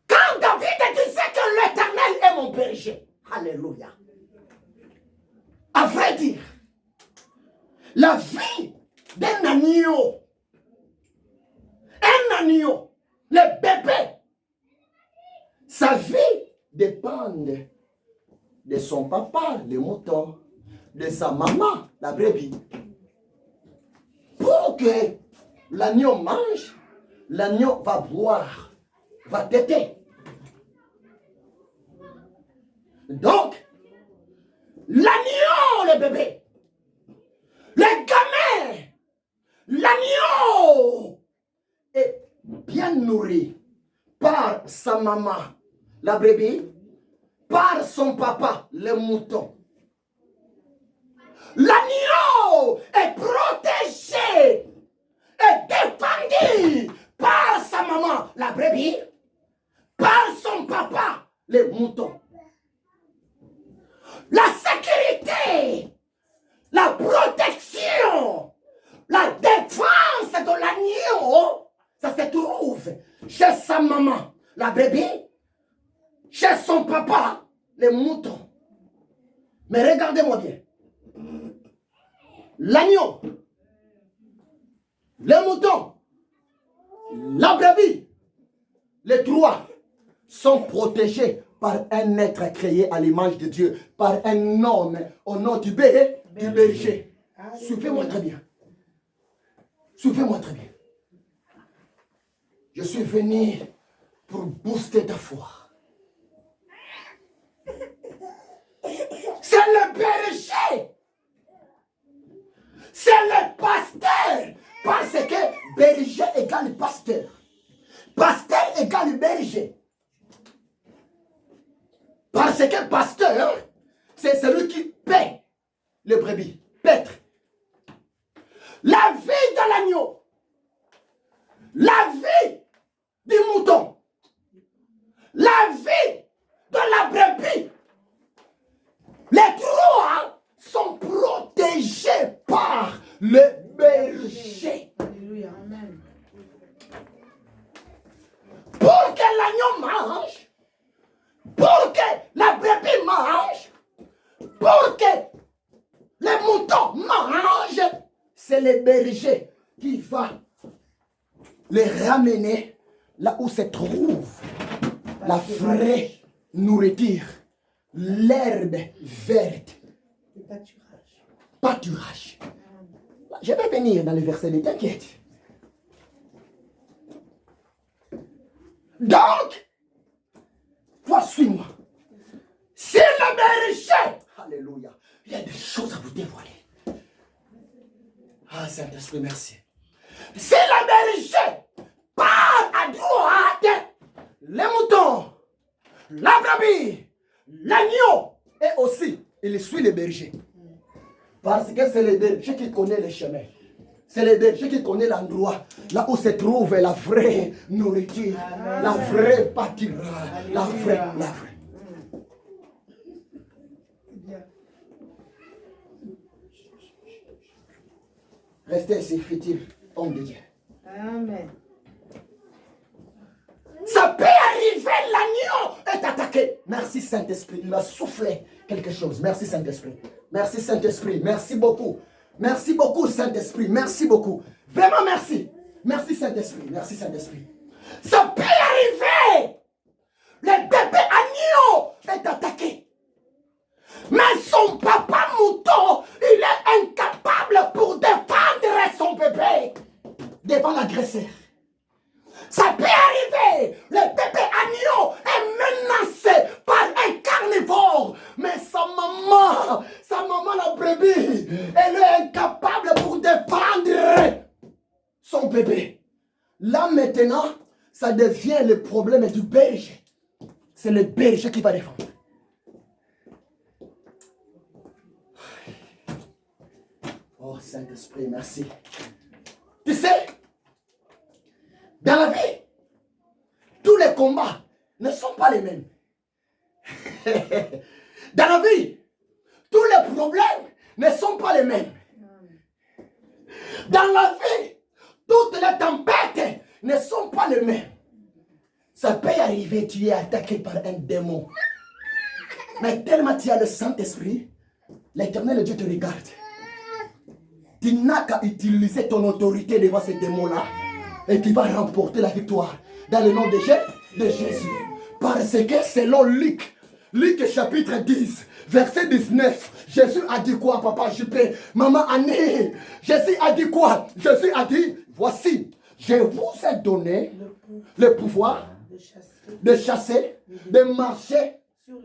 Quand David disait que l'Éternel est mon berger, alléluia. À vrai dire, la vie d'un agneau, le bébé, sa vie dépend de son papa, le mouton, de sa maman, la brebis. Pour que l'agneau mange, l'agneau va boire, va téter. Donc, l'agneau, le bébé, le gamin, l'agneau est bien nourri par sa maman, la brebis, par son papa, le mouton. L'agneau est protégé et défendu par sa maman, la brebis, par son papa, le mouton. La sécurité, la protection, la défense de l'agneau, ça se trouve chez sa maman, la brebis, chez son papa, le mouton. Mais regardez-moi bien. L'agneau, le mouton, la brebis, les trois sont protégés par un être créé à l'image de Dieu, par un homme au nom du berger. Suivez-moi très bien. Suivez-moi très bien. Je suis venu pour booster ta foi. C'est le berger. C'est le pasteur. Parce que berger égale pasteur. Pasteur égale berger. Parce que pasteur, c'est celui qui paie le brebis. Paître. La vie de l'agneau. La vie du mouton. La vie de la brebis. Les trois sont protégés par le berger. Alléluia. Amen. Pour que l'agneau mange, pour que la brebis mange, pour que les moutons mangent, c'est le berger qui va les ramener là où se trouve la vraie nourriture, l'herbe verte. Le pâturage. Pâturage. Je vais venir dans le verset, ne t'inquiète. Donc, toi, suis-moi. C'est le berger. Alléluia. Il y a des choses à vous dévoiler. Ah, Saint-Esprit, merci. C'est le berger. Par à droite, les moutons, la brebis, l'agneau. Et aussi, il suit le berger. Parce que c'est le berger qui connaît les chemins. C'est le berger qui connaît l'endroit là où se trouve la vraie nourriture, la vraie pâturage, la vraie. Restez ici, fit-il, homme de Dieu. Amen. Ça peut arriver, l'agneau est attaqué. Merci Saint-Esprit, il m'a soufflé quelque chose. Merci Saint-Esprit. Merci Saint-Esprit, merci beaucoup. Merci beaucoup Saint-Esprit, merci beaucoup. Vraiment merci. Merci Saint-Esprit, merci Saint-Esprit. Ça peut arriver. Le bébé agneau est attaqué. Mais son papa mouton, il est incapable pour défendre son bébé devant l'agresseur. Ça peut arriver. Le bébé agneau est menacé par un carnivore. Mais sa maman la brebis, elle est incapable pour défendre son bébé. Là maintenant, ça devient le problème du berger. C'est le berger qui va défendre. Oh Saint-Esprit, merci. Tu sais, dans la vie, tous les combats ne sont pas les mêmes. Dans la vie, tous les problèmes ne sont pas les mêmes. Dans la vie, toutes les tempêtes ne sont pas les mêmes. Ça peut arriver, tu es attaqué par un démon. Mais tellement tu as le Saint-Esprit, l'Éternel Dieu te regarde. Tu n'as qu'à utiliser ton autorité devant ces démons-là. Et tu vas remporter la victoire. Dans le nom de Jésus. Parce que selon Luc chapitre 10, verset 19, Jésus a dit quoi, papa JP, maman Annie? Jésus a dit quoi? Jésus a dit, voici, je vous ai donné le pouvoir de chasser, de marcher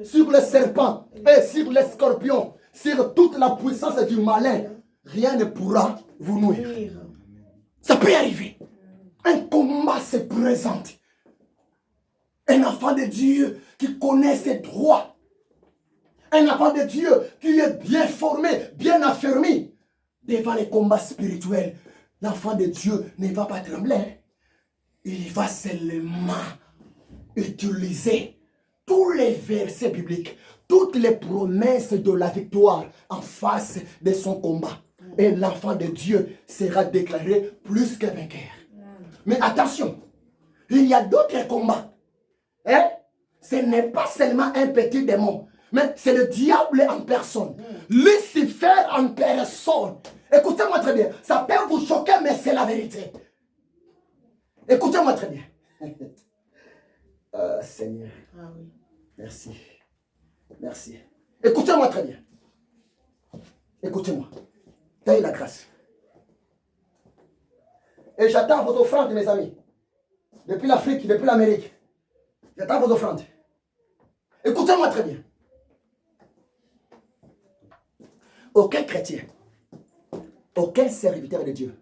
sur les serpents et sur les scorpions, sur toute la puissance du malin. Rien ne pourra vous nuire. Ça peut arriver. Un combat se présente. Un enfant de Dieu qui connaît ses droits. Un enfant de Dieu qui est bien formé, bien affermi. Devant les combats spirituels, l'enfant de Dieu ne va pas trembler. Il va seulement utiliser tous les versets bibliques, toutes les promesses de la victoire en face de son combat. Et l'enfant de Dieu sera déclaré plus que vainqueur. Mais attention, il y a d'autres combats. Hein? Ce n'est pas seulement un petit démon, mais c'est le diable en personne. Lucifer en personne. Écoutez-moi très bien. Ça peut vous choquer, mais c'est la vérité. Écoutez-moi très bien. Seigneur. Ah oui. Merci. Merci. Écoutez-moi très bien. Écoutez-moi. Taille la grâce. Et j'attends vos offrandes, mes amis. Depuis l'Afrique, depuis l'Amérique. J'attends vos offrandes. Écoutez-moi très bien. Aucun chrétien, aucun serviteur de Dieu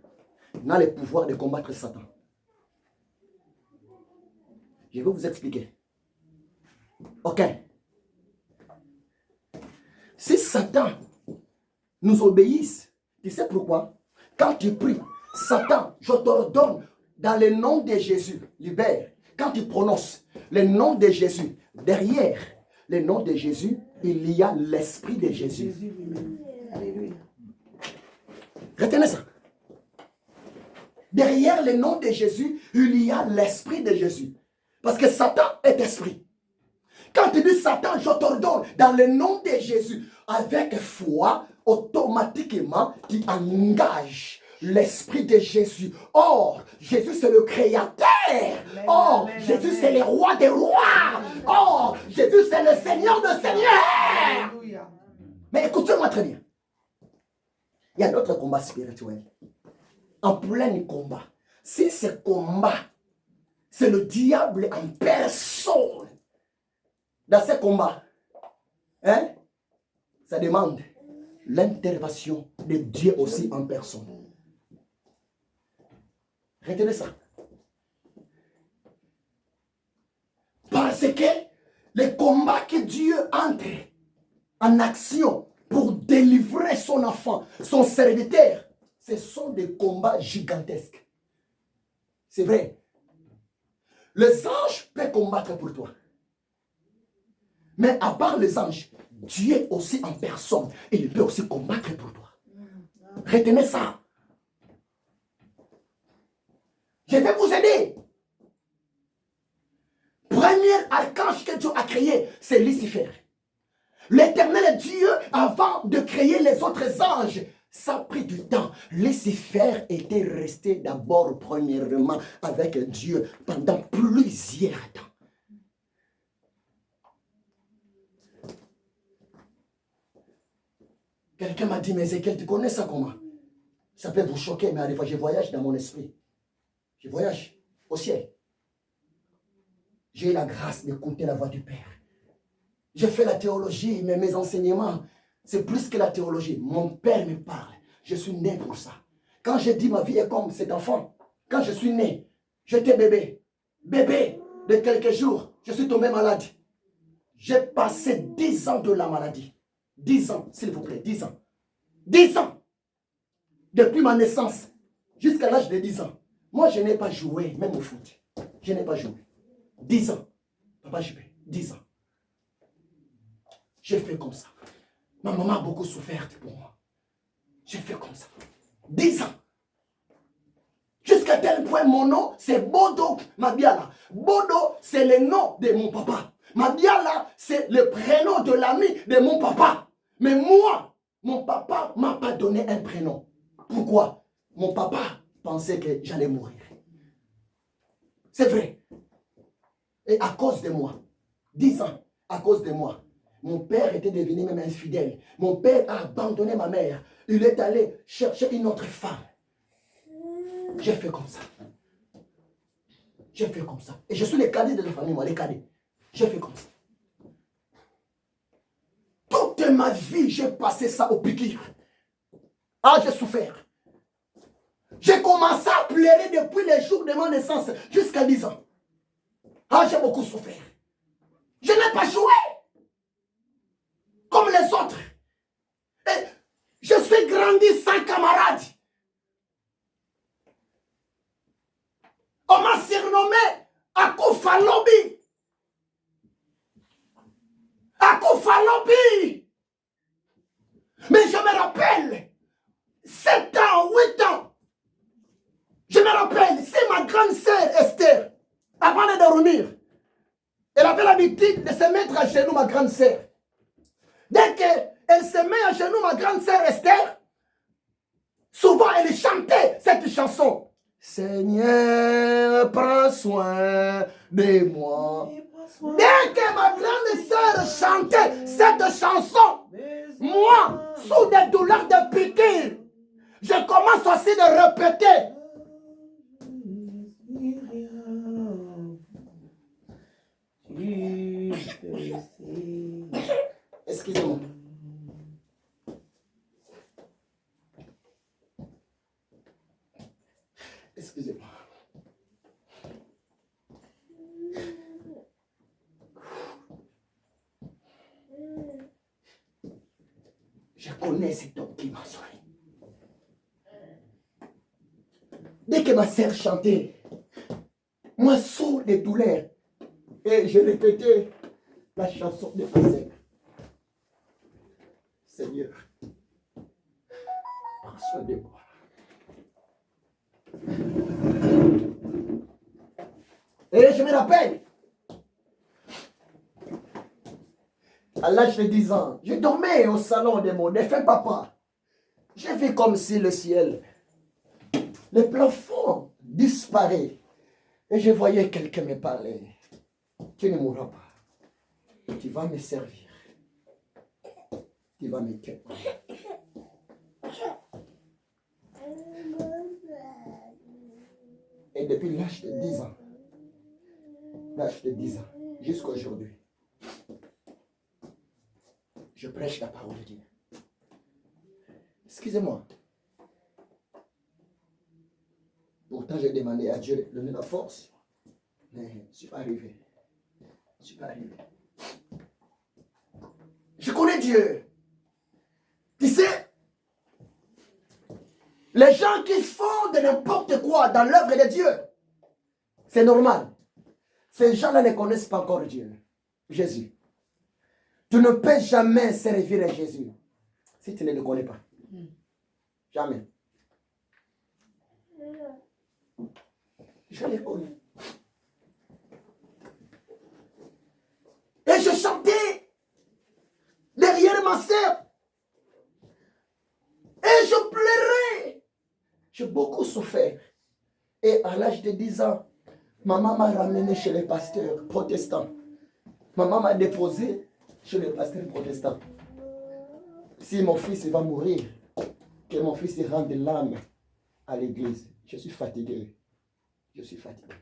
n'a le pouvoir de combattre Satan. Je vais vous expliquer. Aucun. Si Satan nous obéisse, tu sais pourquoi? Quand tu pries, Satan, je t'ordonne, dans le nom de Jésus, libère. Quand tu prononces le nom de Jésus, derrière le nom de Jésus, il y a l'esprit de Jésus. Alléluia. Retenez ça. Derrière le nom de Jésus, il y a l'esprit de Jésus. Parce que Satan est esprit. Quand tu dis Satan, je t'ordonne, dans le nom de Jésus, avec foi, automatiquement, tu engages l'esprit de Jésus. Or, Jésus c'est le créateur. Or, Jésus c'est le roi des rois. Or, Jésus c'est le Seigneur des seigneurs. Alléluia. Mais écoutez-moi très bien. Il y a d'autres combats spirituels. En plein combat. Si ce combat, c'est le diable en personne. Dans ce combat, hein, ça demande l'intervention de Dieu aussi en personne. Retenez ça. Parce que les combats que Dieu entre en action pour délivrer son enfant, son serviteur, ce sont des combats gigantesques. C'est vrai. Les anges peuvent combattre pour toi. Mais à part les anges, Dieu aussi en personne, il peut aussi combattre pour toi. Retenez ça. Je vais vous aider. Premier archange que Dieu a créé, c'est Lucifer. L'éternel Dieu, avant de créer les autres anges, ça a pris du temps. Lucifer était resté d'abord premièrement avec Dieu pendant plusieurs temps. Quelqu'un m'a dit, mais Ézéchiel, tu connais ça comment? Ça peut vous choquer, mais à des fois, je voyage dans mon esprit. Je voyage au ciel. J'ai eu la grâce d'écouter la voix du Père. J'ai fait la théologie, mais mes enseignements, c'est plus que la théologie. Mon Père me parle. Je suis né pour ça. Quand je dis ma vie est comme cet enfant, quand je suis né, j'étais bébé. Bébé de quelques jours, je suis tombé malade. J'ai passé 10 ans de la maladie. 10 ans, s'il vous plaît, 10 ans. 10 ans. Depuis ma naissance jusqu'à l'âge de 10 ans. Moi, je n'ai pas joué, même au foot. Je n'ai pas joué. 10 ans. Papa JP, 10 ans. J'ai fait comme ça. Ma maman a beaucoup souffert pour moi. J'ai fait comme ça. 10 ans. Jusqu'à tel point, mon nom, c'est Bodo Mabiala. Bodo, c'est le nom de mon papa. Mabiala, c'est le prénom de l'ami de mon papa. Mais moi, mon papa ne m'a pas donné un prénom. Pourquoi? Mon papa pensait que j'allais mourir. C'est vrai. Et à cause de moi, 10 ans, à cause de moi, mon père était devenu même infidèle. Mon père a abandonné ma mère. Il est allé chercher une autre femme. J'ai fait comme ça. J'ai fait comme ça. Et je suis le cadet de la famille, moi, le cadet. J'ai fait comme ça. Toute ma vie, j'ai passé ça au piqûre. Ah, j'ai souffert. J'ai commencé à pleurer depuis les jours de ma naissance jusqu'à 10 ans. Ah, j'ai beaucoup souffert. Je n'ai pas joué comme les autres. Et je suis grandi sans camarades. On m'a surnommé Akoufa Lobby. Akoufa Lobby. Mais je me rappelle, 7 ans, 8 ans, je me rappelle, c'est ma grande sœur Esther, avant de dormir, elle avait l'habitude de se mettre à genoux, ma grande sœur. Dès qu'elle se met à genoux, ma grande sœur Esther, souvent elle chantait cette chanson. Seigneur, prends soin de moi. Dès que ma grande sœur chantait cette chanson, moi, sous des douleurs de piqûre, je commence aussi de répéter. Excusez-moi. Excusez-moi. Je connais cet homme qui m'a sauvé. Dès que ma sœur chantait, moi, sous les douleurs, et je répétais la chanson de ma sœur. Seigneur, prends soin de moi. Et je me rappelle, à l'âge de 10 ans, je dormais au salon de mon défunt papa. J'ai vu comme si le ciel, le plafond disparaît. Et je voyais quelqu'un me parler. Tu ne mourras pas. Tu vas me servir. Tu vas me tuer. Et depuis l'âge de 10 ans, jusqu'à aujourd'hui, je prêche la parole de Dieu. Excusez-moi. Pourtant, j'ai demandé à Dieu de donner la force, mais je ne suis pas arrivé. Je ne suis pas arrivé. Je connais Dieu. Tu sais, les gens qui font de n'importe quoi dans l'œuvre de Dieu, c'est normal. Ces gens-là ne connaissent pas encore Dieu, Jésus. Tu ne peux jamais servir à Jésus si tu ne le connais pas. Jamais. Je l'ai connu. Et je chantais derrière ma sœur. Et je pleurais. J'ai beaucoup souffert. Et à l'âge de 10 ans, maman m'a ramené chez les pasteurs protestants. Maman m'a déposé chez les pasteurs protestants. si mon fils va mourir, que mon fils rende l'âme à l'église. Je suis fatigué. Je suis fatigué.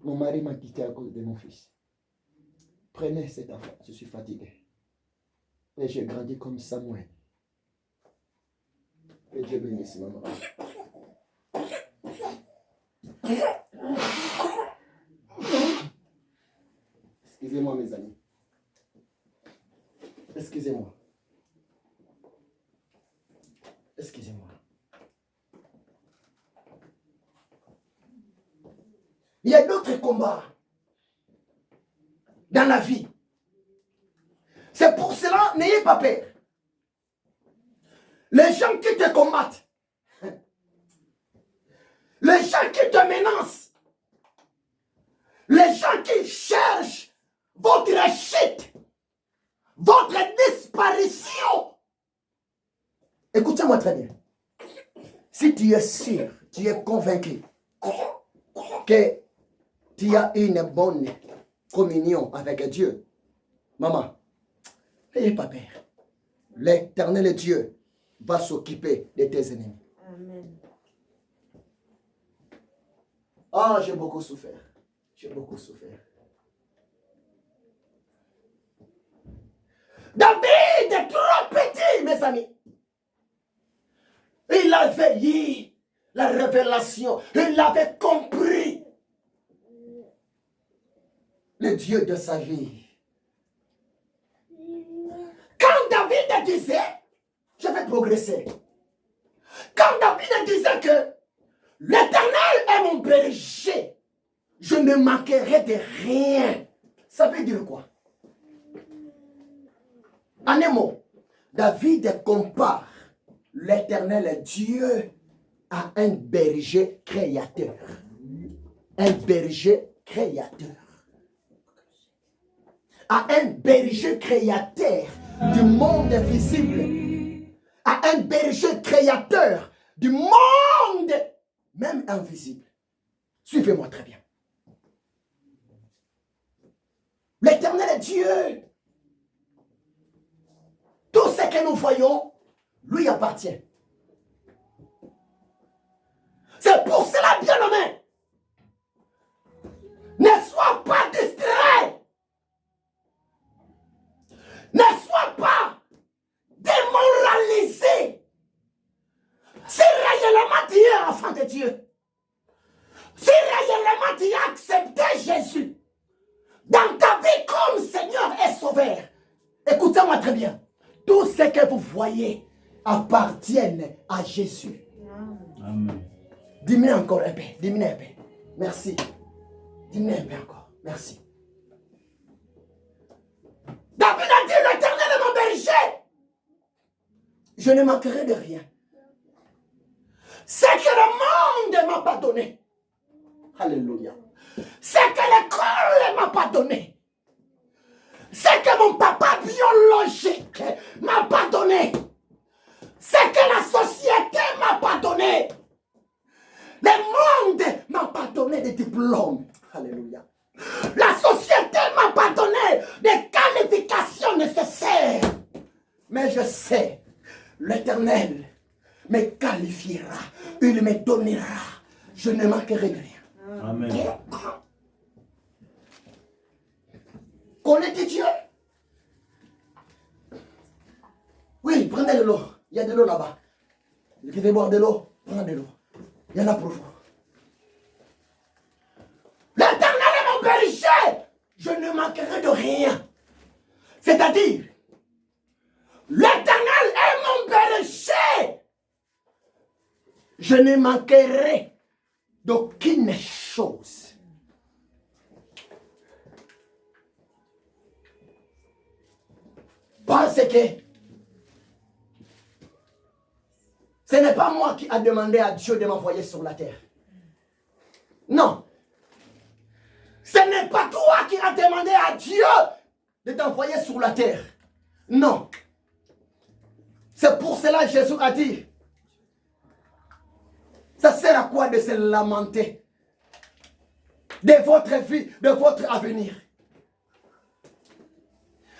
Mon mari m'a quitté à cause de mon fils. Prenez cet enfant, je suis fatigué. Et j'ai grandi comme Samuel. Et Dieu bénisse maman. Excusez-moi mes amis. Excusez-moi. Excusez-moi. Il y a d'autres combats dans la vie. C'est pour cela, n'ayez pas peur. Les gens qui te combattent, les gens qui te menacent, les gens qui cherchent votre chute, votre disparition. Écoutez-moi très bien. Si tu es sûr, tu es convaincu que tu as une bonne communion avec Dieu, maman, n'ayez pas peur. L'Éternel Dieu va s'occuper de tes ennemis. Amen. Ah, j'ai beaucoup souffert. J'ai beaucoup souffert. David est trop petit, mes amis. Il avait eu la révélation. Il avait compris le Dieu de sa vie. Quand David disait, je vais progresser. Quand David disait que l'Éternel est mon berger, je ne manquerai de rien. Ça veut dire quoi? En un mot, David compare l'Éternel Dieu à un berger créateur. Un berger créateur. À un berger créateur du monde invisible. À un berger créateur du monde même invisible. Suivez-moi très bien. L'Éternel Dieu, tout ce que nous voyons, lui appartient. C'est pour cela, bien-aimé, ne sois pas distrait. Ne sois pas démoralisé. Si réellement tu es enfant de Dieu, si réellement tu as accepté Jésus dans ta vie comme Seigneur et Sauveur, écoutez-moi très bien. Tout ce que vous voyez appartiennent à Jésus. Amen. Diminue encore un peu. Diminue un peu. Merci. Diminue un peu encore. Merci. David a dit, l'Éternel est mon berger. Je ne manquerai de rien. Ce que le monde ne m'a pas donné. Alléluia. Ce que l'école ne m'a pas donné. Ce que mon papa biologique ne m'a pas donné. Ce que la société ne m'a pas donné. Le monde ne m'a pas donné de diplôme. Alléluia. La société ne m'a pas donné des qualifications nécessaires. Mais je sais, l'Éternel me qualifiera. Il me donnera. Je ne manquerai de rien. Amen. Connais-tu Dieu? Oui, prenez de l'eau. Il y a de l'eau là-bas. Vous veut boire de l'eau? Prenez de l'eau. Il y en a pour vous. L'Éternel est mon berger. Je ne manquerai de rien. C'est-à-dire, l'Éternel est mon berger. Je ne manquerai d'aucune chose. Parce que ce n'est pas moi qui a demandé à Dieu de m'envoyer sur la terre. Non. Ce n'est pas toi qui as demandé à Dieu de t'envoyer sur la terre. Non. C'est pour cela que Jésus a dit, ça sert à quoi de se lamenter de votre vie, de votre avenir?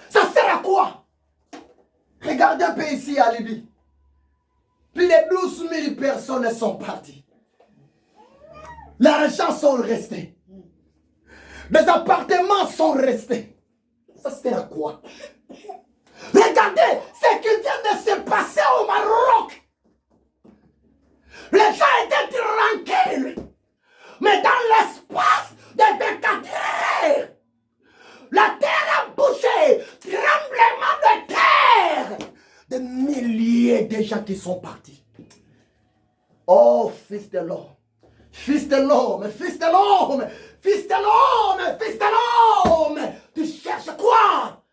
Ça sert à quoi? Regardez Regardez un peu ici à Libye. Plus de 12 000 personnes sont parties. L'argent sont restés. Les appartements sont restés. Ça sert à quoi? Regardez ce qui vient de se passer au Maroc. Les gens étaient tranquilles. Mais dans l'espace de 24 heures, la terre a bougé. Tremblement de terre. Des milliers de gens qui sont partis. Oh, fils de l'homme. Fils de l'homme, fils de l'homme, fils de l'homme, fils de l'homme. Tu cherches quoi?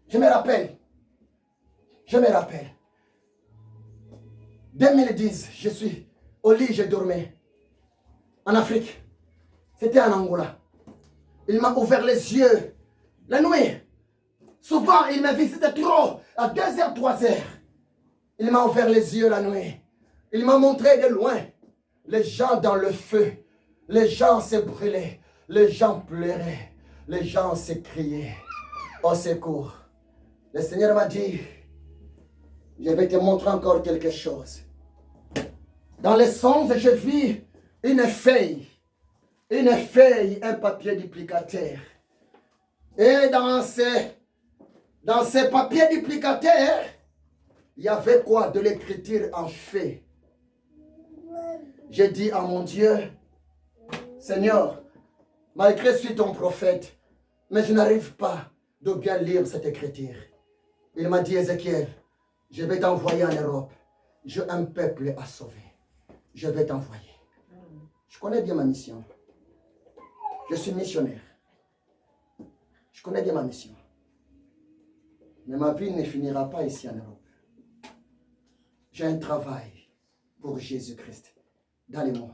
Je me rappelle. 2010, je suis au lit, je dormais. En Afrique. C'était en Angola. Il m'a ouvert les yeux. La nuit. Souvent, il me visitait trop. À 2h, 3h. Il m'a ouvert les yeux la nuit. Il m'a montré de loin les gens dans le feu. Les gens se brûlaient. Les gens pleuraient. Les gens se criaient. Au secours. Le Seigneur m'a dit, je vais te montrer encore quelque chose. Dans les songes, je vis une feuille, un papier duplicateur. Et dans ces papiers duplicataires, il y avait quoi? De l'écriture en fait. J'ai dit à mon Dieu, Seigneur, malgré que je suis ton prophète, mais je n'arrive pas de bien lire cette écriture. Il m'a dit, Ézéchiel, je vais t'envoyer en Europe. J'ai un peuple à sauver. Je vais t'envoyer. Je connais bien ma mission. Je suis missionnaire. Je connais bien ma mission. Mais ma vie ne finira pas ici en Europe. J'ai un travail pour Jésus-Christ dans le monde.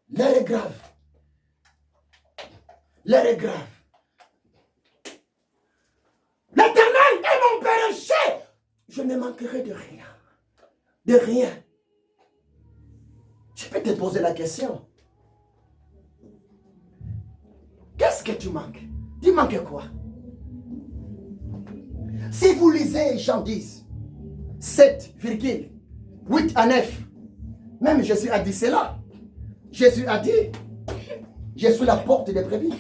L'heure est grave. L'heure est grave. L'Éternel est mon péché. Je ne manquerai de rien. De rien. Je peux te poser la question. Qu'est-ce que tu manques? Tu manques quoi? Si vous lisez Jean 10, 7,8 à 9, même Jésus a dit cela. Jésus a dit, je suis la porte des brebis.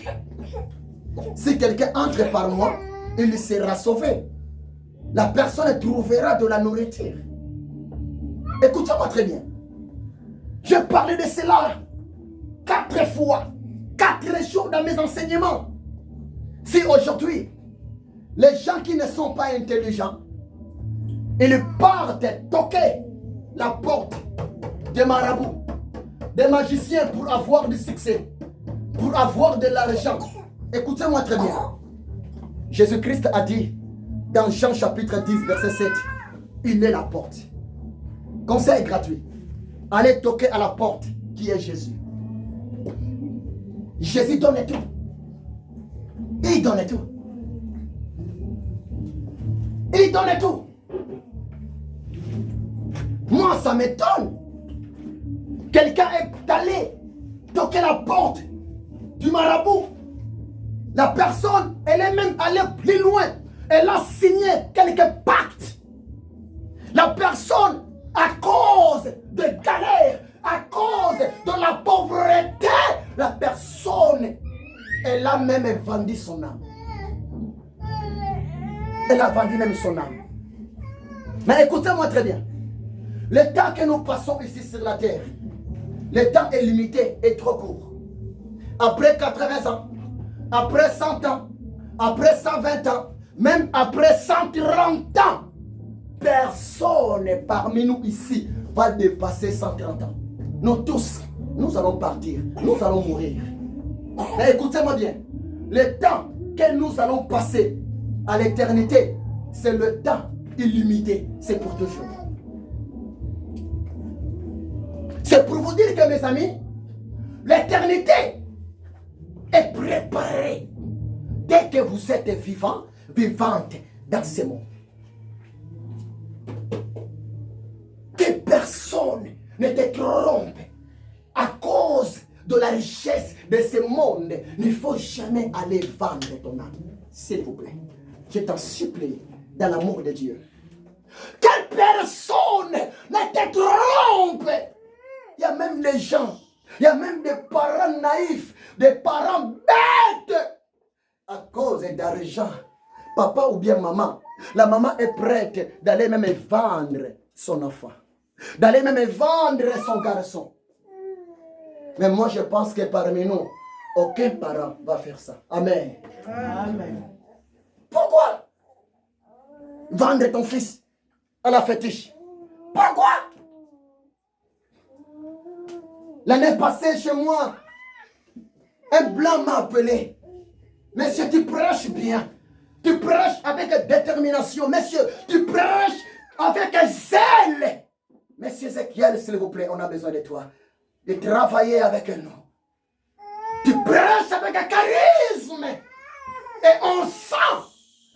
Si quelqu'un entre par moi, il sera sauvé. La personne trouvera de la nourriture. Écoutez-moi très bien. Je parlais de cela 4 fois, 4 jours dans mes enseignements. Si aujourd'hui, les gens qui ne sont pas intelligents, ils partent toquer la porte des marabouts, des magiciens pour avoir du succès, pour avoir de l'argent. Écoutez-moi très bien. Jésus-Christ a dit dans Jean chapitre 10, verset 7, il est la porte. Conseil gratuit. Allez toquer à la porte qui est Jésus. Jésus donne tout. Il donne tout. Il donne tout. Moi, ça m'étonne. Quelqu'un est allé toquer la porte du marabout. La personne, elle est même allée plus loin. Elle a signé quelques pactes. La personne, à cause de galères, à cause de la pauvreté, la personne, elle a même vendu son âme. Elle a vendu même son âme. Mais écoutez-moi très bien. Le temps que nous passons ici sur la terre, le temps est limité et trop court. Après 80 ans, après 100 ans, après 120 ans, même après 130 ans, personne parmi nous ici va dépasser 130 ans. Nous tous, nous allons partir, nous allons mourir. Mais écoutez-moi bien, le temps que nous allons passer à l'éternité, c'est le temps illimité, c'est pour toujours. C'est pour vous dire que mes amis, l'éternité est préparée dès que vous êtes vivant, vivante dans ce monde. Que personne ne te trompe à de la richesse de ce monde, il ne faut jamais aller vendre ton âme. S'il vous plaît, je t'en supplie, dans l'amour de Dieu. Quelle personne ne te trompe. Il y a même des gens, il y a même des parents naïfs, des parents bêtes, à cause d'argent. Papa ou bien maman, la maman est prête d'aller même vendre son enfant, d'aller même vendre son garçon. Mais moi je pense que parmi nous, aucun parent va faire ça. Amen. Amen. Pourquoi vendre ton fils à la fétiche? Pourquoi? L'année passée chez moi, un blanc m'a appelé. Monsieur, tu prêches bien. Tu prêches avec détermination. Monsieur, tu prêches avec zèle. Monsieur Ézéchiel, s'il vous plaît, on a besoin de toi. De travailler avec nous. Tu prêches avec un charisme. Et on sent.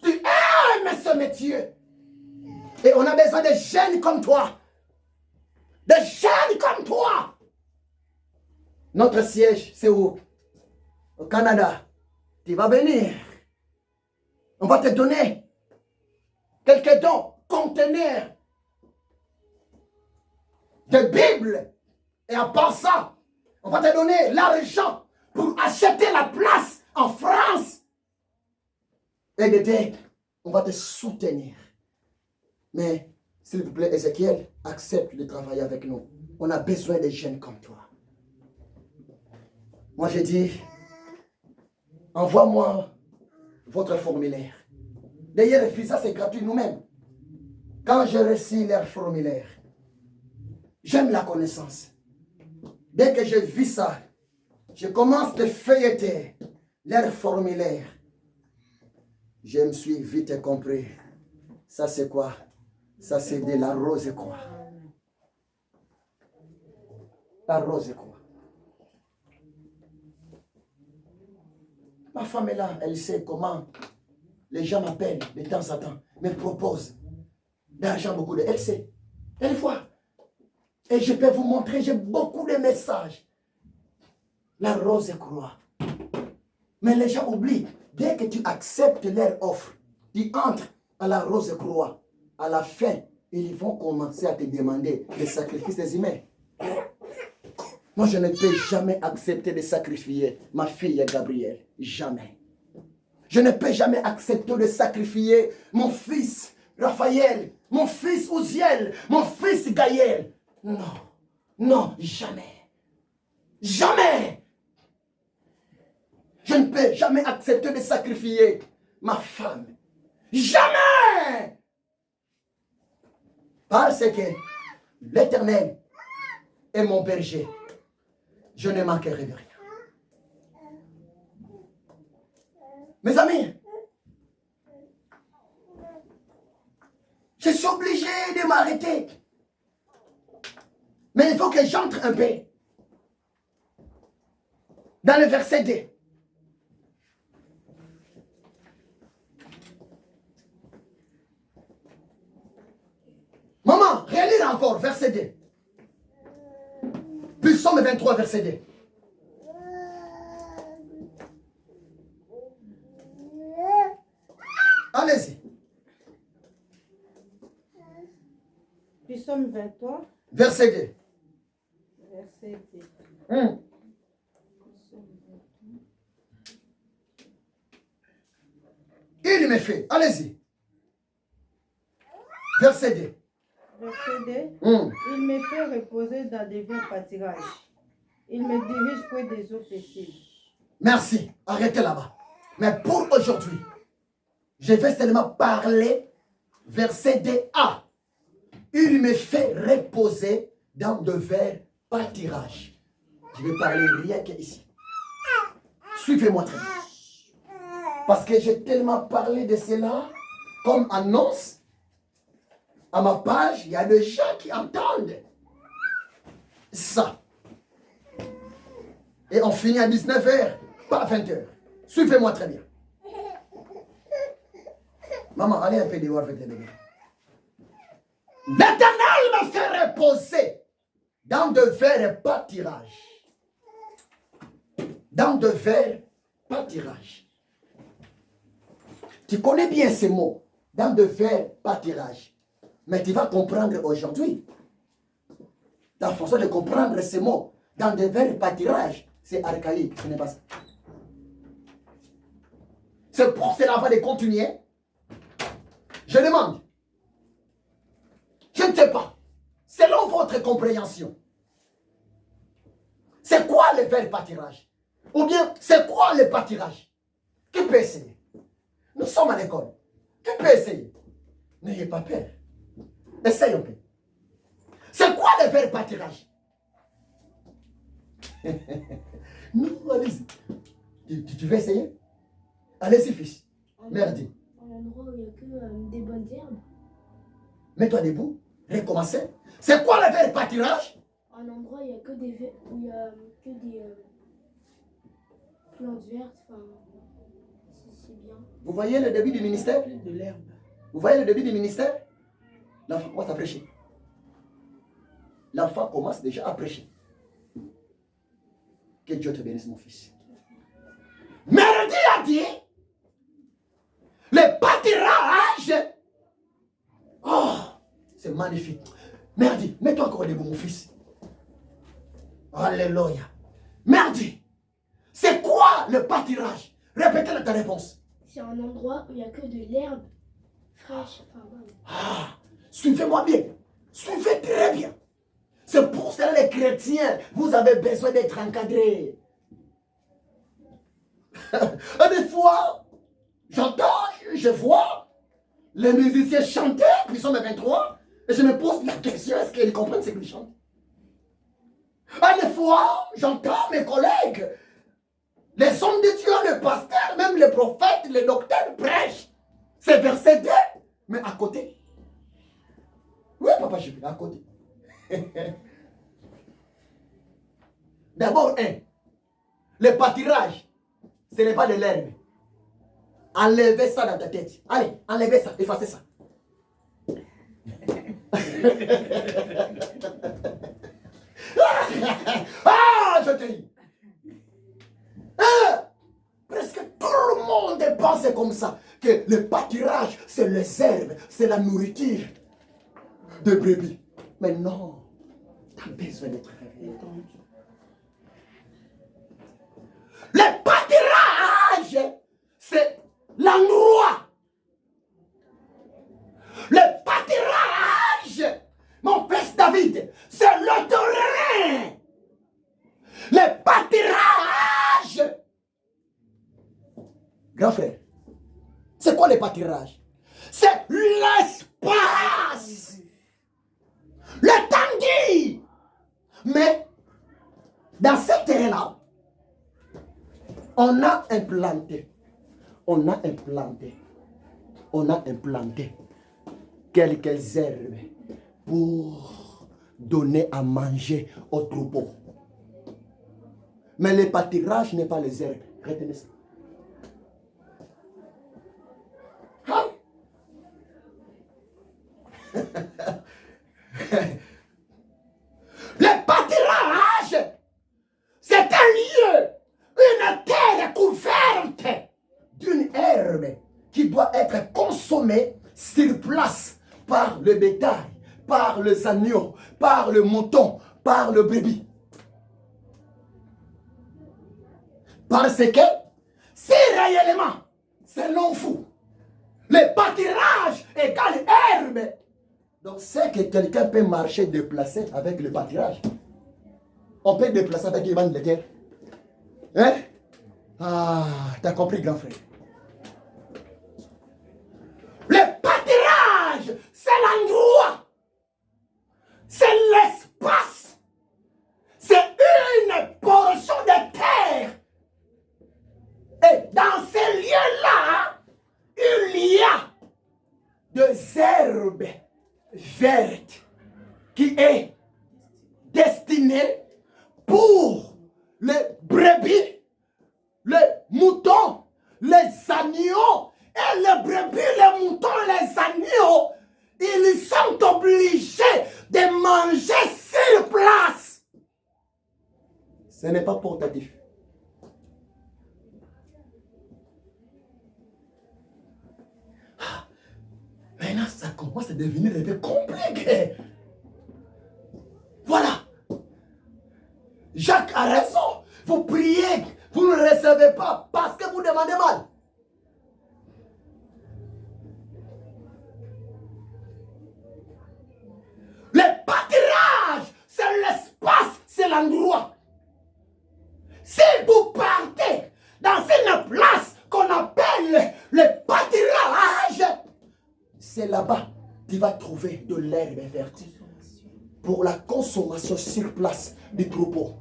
Tu aimes ce métier. Et on a besoin de jeunes comme toi. De jeunes comme toi. Notre siège, c'est où? Au Canada. Tu vas venir. On va te donner quelques dons, conteneurs de Bible. Et à part ça, on va te donner l'argent pour acheter la place en France. Et d'aider, on va te soutenir. Mais, s'il vous plaît, Ézéchiel, accepte de travailler avec nous. On a besoin de jeunes comme toi. Moi, j'ai dit, envoie-moi votre formulaire. D'ailleurs, ça c'est gratuit nous-mêmes. Quand je reçois leur formulaire, j'aime la connaissance. Dès que je vis ça, je commence de feuilleter leur formulaire. Je me suis vite compris. Ça c'est quoi? Ça c'est de la rose quoi. La rose quoi. Ma femme est là, elle sait comment les gens m'appellent de temps en temps, me proposent d'argent beaucoup. Elle sait, elle voit. Et je peux vous montrer, j'ai beaucoup de messages. La rose croix. Mais les gens oublient, dès que tu acceptes leur offre, tu entres à la rose croix. À la fin, ils vont commencer à te demander des sacrifices des humains. Moi, je ne peux jamais accepter de sacrifier ma fille Gabrielle. Jamais. Je ne peux jamais accepter de sacrifier mon fils Raphaël, mon fils Ouziel, mon fils Gaël. Non. Non, jamais. Jamais. Je ne peux jamais accepter de sacrifier ma femme. Jamais. Parce que l'Éternel est mon berger. Je ne manquerai de rien. Mes amis, je suis obligé de m'arrêter. Mais il faut que j'entre un peu dans le verset 2. Maman, relire encore, verset 2. Psaume 23, verset 2. Allez-y. Psaume 23, Verset 2. verset 2. Il me fait. Allez-y. Verset 2. Verset 2. Il me fait reposer dans des verts pâtirages. Il me dirige près des eaux paisibles. Merci. Arrêtez là-bas. Mais pour aujourd'hui, je vais seulement parler verset 2a. Il me fait reposer dans de verts pâtirages. Je vais parler rien qu'ici. Suivez-moi très bien. Parce que j'ai tellement parlé de cela comme annonce. À ma page, il y a des gens qui entendent ça. Et on finit à 19h, pas à 20h. Suivez-moi très bien. Maman, allez un peu dehors avec les bébés. L'Éternel me fait reposer dans de verts pâtirages. dans de verts pâtirages. Tu connais bien ces mots, dans de verts pâtirages. Mais tu vas comprendre aujourd'hui. La façon de comprendre ces mots, dans de verts pâtirages, c'est archaïque, ce n'est pas ça. C'est pour cela avant de continuer. Je demande. Je ne sais pas. Selon votre compréhension. C'est quoi le verts pâtirage? Ou bien, c'est quoi le pâtirage? Qui peut essayer? Nous sommes à l'école. Qui peut essayer? N'ayez pas peur. Essaye un peu. C'est quoi le verts pâtirage? Non, allez-y. Tu veux essayer? Allez-y, fils. Merde. Un endroit où il n'y a que des bonnes herbes. Mets-toi debout. Recommencez. C'est quoi le verts pâtirage? Un endroit où il n'y a que des plantes vertes. Enfin, c'est bien. Vous voyez le début du ministère? De l'herbe. Vous voyez le début du ministère? L'enfant commence à prêcher. L'enfant commence déjà à prêcher. Que Dieu te bénisse, mon fils. Mélodie a dit, le pâtirage. Oh, c'est magnifique. Merdi, mets-toi encore debout, mon fils. Alléluia. Merdi, c'est quoi le pâtirage? Répétez ta réponse. C'est un endroit où il n'y a que de l'herbe fraîche. Enfin, bonne. Ah, suivez-moi bien. Suivez très bien. C'est pour cela les chrétiens, vous avez besoin d'être encadrés. Et des fois, j'entends, je vois les musiciens chanter, puis ils sont mes 23, et je me pose la question, est-ce qu'ils comprennent ce qu'ils chantent? Et des fois, j'entends mes collègues, les hommes de Dieu, le pasteur, même les prophètes, les docteurs prêchent. C'est verset 2, mais à côté. Oui, papa, je suis à côté. D'abord, le pâtirage, ce n'est pas de l'herbe. Enlevez ça dans ta tête. Allez, enlevez ça, effacez ça. Ah, je te dis. Presque tout le monde pense comme ça, que le pâturage, c'est les herbes, c'est la nourriture de brebis. Mais non, tu as besoin d'être réveillé. Le pâturage, c'est l'endroit. Le pâturage, mon fils David, c'est le terrain. Le pâturage. Grand frère, c'est quoi le pâturage? C'est l'espace. Le tanguy. Mais dans ce terrain-là, on a implanté quelques herbes pour donner à manger aux troupeaux. Mais le pâturage n'est pas les herbes. Retenez ça. Hein? Le pâturage, c'est un lieu, une terre couverte d'une herbe qui doit être consommée sur place par le bétail, par les agneaux, par le mouton, par le brebis. Parce que si réellement, selon vous, le pâturage égale herbe, donc c'est que quelqu'un peut marcher déplacé avec le pâturage. On peut déplacer avec les bandes de terre. Hein? Ah, t'as compris, grand frère. Le pâturage, c'est l'endroit. C'est l'espace. C'est une portion de terre. Et dans ces lieux-là, il y a des herbes vertes qui est destinée pour les brebis, les moutons, les agneaux. Et les brebis, les moutons, les agneaux, ils sont obligés de manger sur place. Ce n'est pas portatif. commence à devenir un peu compliqué. Voilà. Jacques a raison. Vous priez, vous ne recevez pas parce que vous demandez mal. Le pâturage, c'est l'espace, c'est l'endroit. Si vous partez dans une place qu'on appelle le pâturage, c'est là-bas que tu vas trouver de l'herbe verte pour la consommation sur place du troupeau.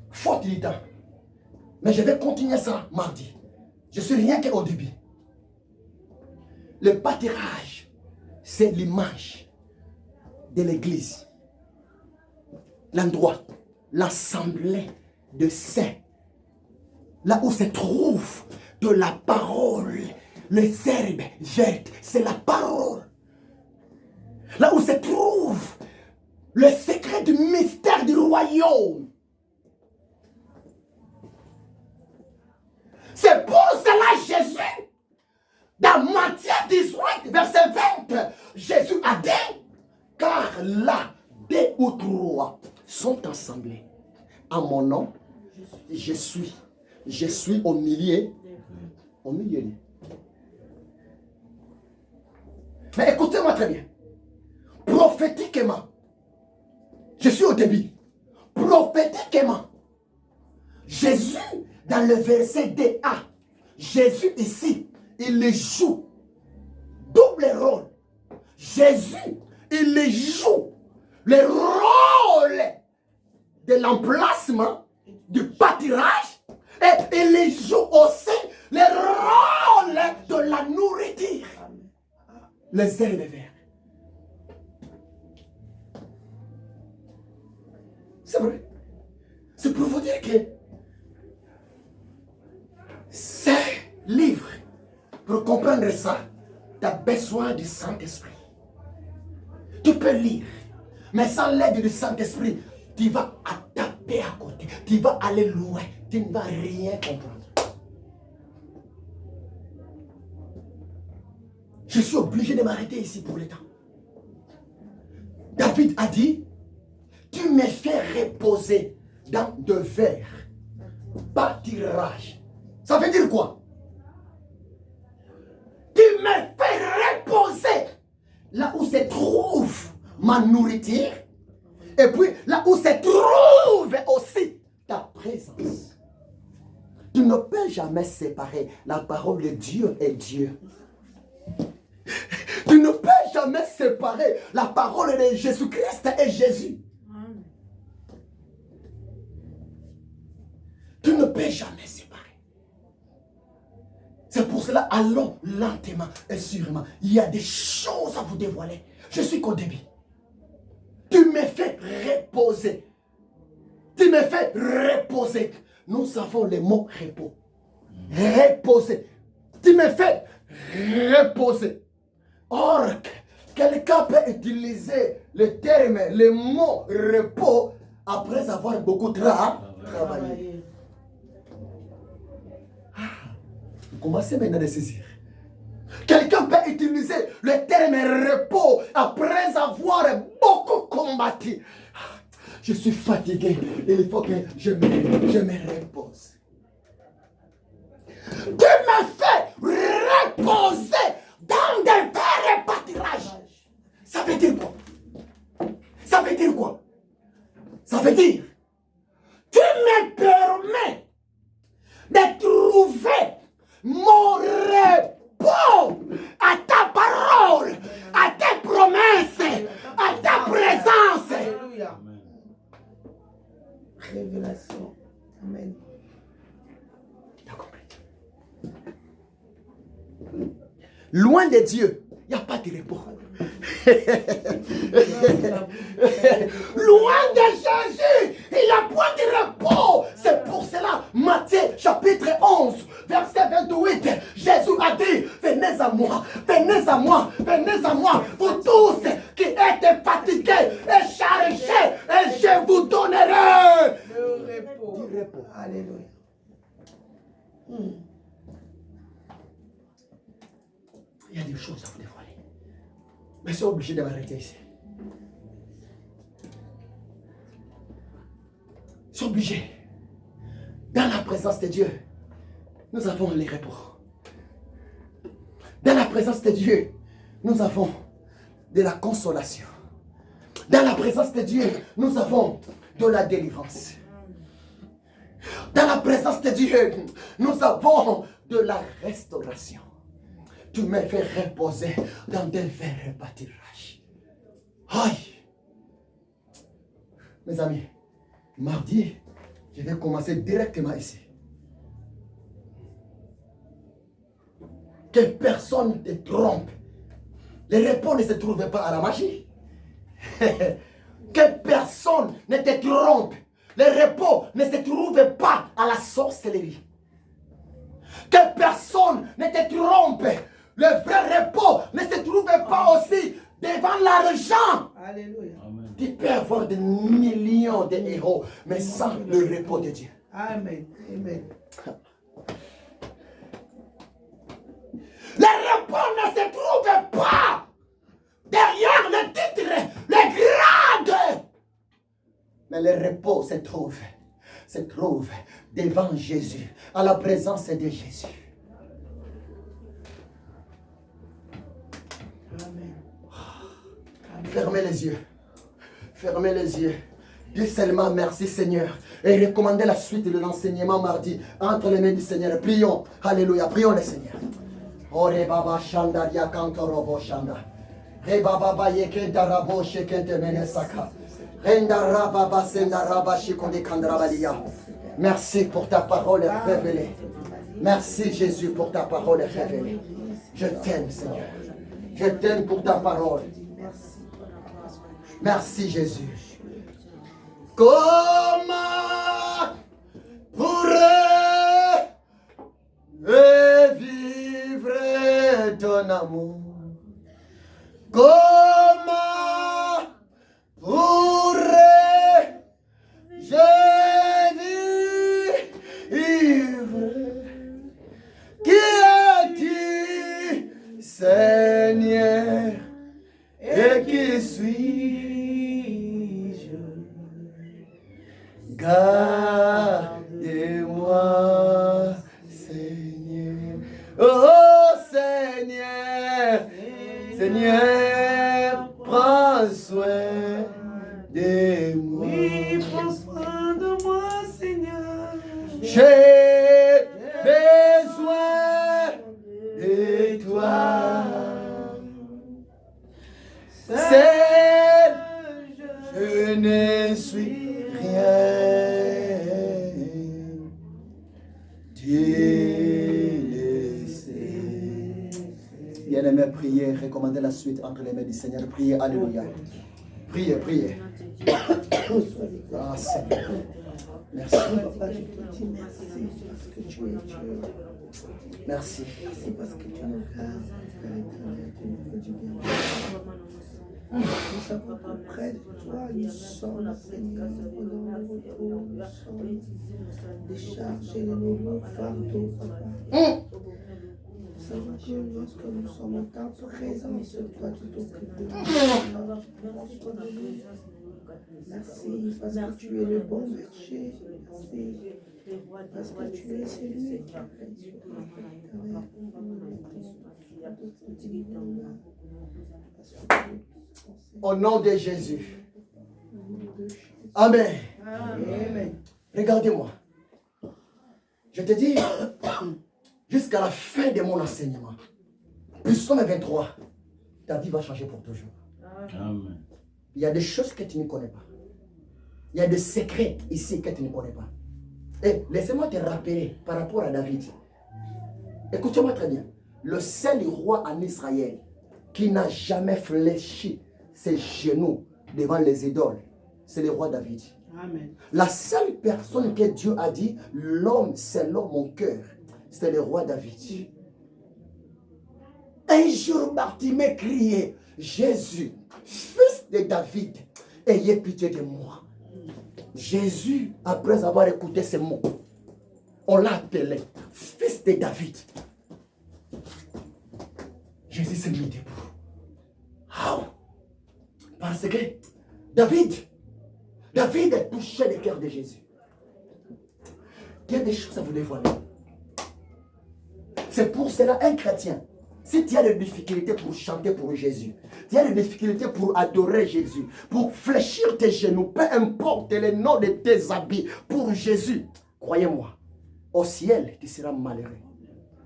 Faute du temps. Mais je vais continuer ça mardi. Je suis rien qu'au début. Le pâturage, c'est l'image de l'église. L'endroit, l'assemblée de saints. Là où se trouve de la parole. Les herbes vertes, c'est la parole. Là où se trouve le secret du mystère du royaume. C'est pour cela Jésus, dans Matthieu 18, verset 20, Jésus a dit, car là, 2 ou 3 sont assemblés à mon nom, je suis au milieu d'eux. Mais écoutez-moi très bien. Prophétiquement, je suis au début. Prophétiquement, Jésus, dans le verset 2a, Jésus ici, il joue double rôle. Jésus, il joue le rôle de l'emplacement, du pâturage, et il joue aussi le rôle de la nourriture. Les herbes vertes. C'est vrai. C'est pour vous dire que ces livres, pour comprendre ça, tu as besoin du Saint-Esprit. Tu peux lire, mais sans l'aide du Saint-Esprit, tu vas taper à côté, tu vas aller loin, tu ne vas rien comprendre. Je suis obligé de m'arrêter ici pour le temps. David a dit, tu me fais reposer dans de verts pâturages. Ça veut dire quoi? Tu me fais reposer là où se trouve ma nourriture et puis là où se trouve aussi ta présence. Tu ne peux jamais séparer la parole de Dieu et Dieu. Tu ne peux jamais séparer la parole de Jésus-Christ et Jésus. Tu ne peux jamais séparer. C'est pour cela, allons lentement et sûrement. Il y a des choses à vous dévoiler. Je suis qu'au début. Tu me fais reposer. Tu me fais reposer. Nous avons le mot repos. Reposer. Tu me fais reposer. Or, quelqu'un peut utiliser le terme, le mot repos après avoir beaucoup travaillé. Vous commencez maintenant à saisir. Quelqu'un peut utiliser le terme repos après avoir beaucoup combattu. Je suis fatigué. Il faut que je me repose. Tu me fais reposer dans des verts pâturages. Ça veut dire quoi? Ça veut dire quoi? Ça veut dire, tu me permets de trouver mon repos à ta parole, à tes promesses, à ta présence. Alléluia. Révélation. Amen. T'as compris? Loin de Dieu, il n'y a pas de repos. Loin de Jésus, il n'y a pas de repos. C'est pour cela, Matthieu chapitre 11, verset 28, Jésus a dit, venez à moi, venez à moi, venez à moi, vous tous qui êtes fatigués et chargés, et je vous donnerai Le repos. du repos. Alléluia. Il y a des choses à vous dévoiler. Mais je suis obligé de m'arrêter ici. Je suis obligé. Dans la présence de Dieu, nous avons les repos. Dans la présence de Dieu, nous avons de la consolation. Dans la présence de Dieu, nous avons de la délivrance. Dans la présence de Dieu, nous avons de la restauration. Tu me fais reposer dans des verts pâturages. Aïe! Mes amis, mardi, je vais commencer directement ici. Que personne ne te trompe. Les repos ne se trouvent pas à la magie. Que personne ne te trompe. Les repos ne se trouvent pas à la sorcellerie. Que personne ne te trompe. Le vrai repos ne se trouve pas aussi devant l'argent. Alléluia. Tu peux avoir des millions de héros, mais sans le repos de Dieu. Amen. Amen. Le repos ne se trouve pas derrière le titre, le grade. Mais le repos se trouve devant Jésus, à la présence de Jésus. Amen. Fermez les yeux. Fermez les yeux. Dis seulement merci Seigneur. Et recommandez la suite de l'enseignement mardi entre les mains du Seigneur. Prions. Alléluia. Prions le Seigneur. Ore baba shanda ya kantorobo shanda. Re baba ba yeke darabo shekente menesaka. Renda rababa senda rabashi konde kandrabalia. Merci pour ta parole révélée. Merci Jésus pour ta parole révélée. Je t'aime Seigneur. Je t'aime pour ta parole. Merci Jésus. Comment pourrais-je vivre ton amour? Comment pourrais-je vivre? Qui es-tu, Seigneur? Et qui suis-je? Gardez-moi, Seigneur. Oh Seigneur, Seigneur, prends soin de moi. Oui, prends soin de moi, Seigneur. J'ai besoin de toi. Seul, je ne suis rien. Dieu le sait. Bien-aimé, priez, recommandez la suite entre les mains du Seigneur. Priez, alléluia. Priez, priez. Ah, Seigneur. Merci. Papa, je te dis merci parce que tu es Dieu. Merci. Merci parce que tu nous gardes. Père éternel, tu nous fais du bien. Nous savons que près de toi, nous sommes, Seigneur, pendant le repos, nous sommes déchargés de nos lourds fardeaux, Papa. Nous savons que lorsque nous sommes en ta présence, toi, tu t'occupes de nous. Merci parce que tu es le bon berger. Merci parce que tu es celui qui Au nom de Jésus. Amen. Amen. Regardez-moi. Je te dis, jusqu'à la fin de mon enseignement, Psaume 23, ta vie va changer pour toujours. Amen. Il y a des choses que tu ne connais pas. Il y a des secrets ici que tu ne connais pas. Et laissez-moi te rappeler par rapport à David. Écoutez-moi très bien. Le seul roi en Israël qui n'a jamais fléchi ses genoux devant les idoles, c'est le roi David. Amen. La seule personne que Dieu a dit, l'homme selon mon cœur, c'est le roi David. Un jour, Bartimée criait, Jésus, fils de David, ayez pitié de moi. Jésus, après avoir écouté ces mots, on l'a appelé fils de David. Jésus s'est mis debout. Ah, Parce que David a touché le cœur de Jésus. Il y a des choses à vous dévoiler. C'est pour cela un chrétien, si tu as des difficultés pour chanter pour Jésus, tu as des difficultés pour adorer Jésus, pour fléchir tes genoux, peu importe le nom de tes habits, pour Jésus, croyez-moi, au ciel, tu seras malheureux.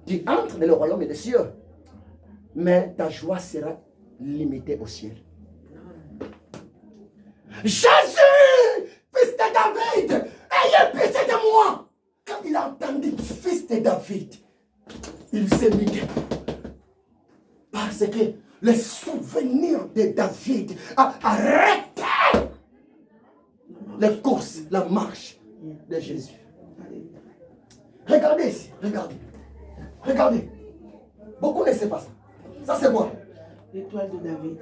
Tu entres dans le royaume des cieux, mais ta joie sera limitée au ciel. Jésus, fils de David, ayez pitié de moi. Quand il a entendu fils de David, il s'est mis debout. Parce que le souvenir de David a arrêté les courses, la marche de Jésus. Regardez ici, regardez. Regardez. Beaucoup ne savent pas ça. Ça c'est quoi? L'étoile de David.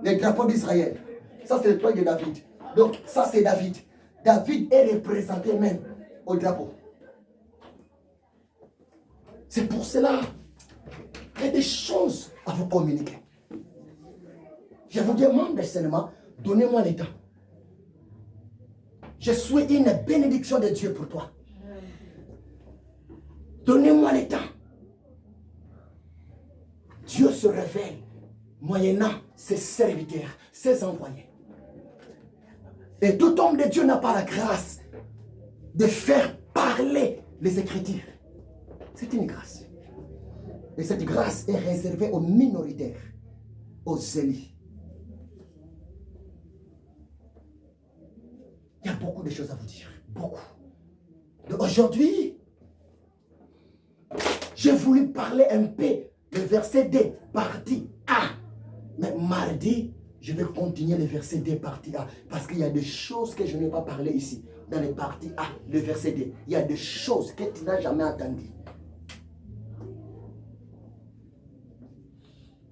Les drapeaux d'Israël. Ça c'est l'étoile de David. Donc ça c'est David. David est représenté même au drapeau. C'est pour cela qu'il y a des choses à vous communiquer. Je vous demande seulement, donnez-moi le temps. Je suis une bénédiction de Dieu pour toi. Donnez-moi le temps. Dieu se révèle moyennant ses serviteurs, ses envoyés. Et tout homme de Dieu n'a pas la grâce de faire parler les Écritures. C'est une grâce. Et cette grâce est réservée aux minoritaires, aux zélis. Il y a beaucoup de choses à vous dire. Beaucoup. Aujourd'hui, j'ai voulu parler un peu du verset D, partie A. Mais mardi, je vais continuer le verset D, partie A. Parce qu'il y a des choses que je n'ai pas parlé ici. Dans les parties A, le verset D. Il y a des choses que tu n'as jamais entendues.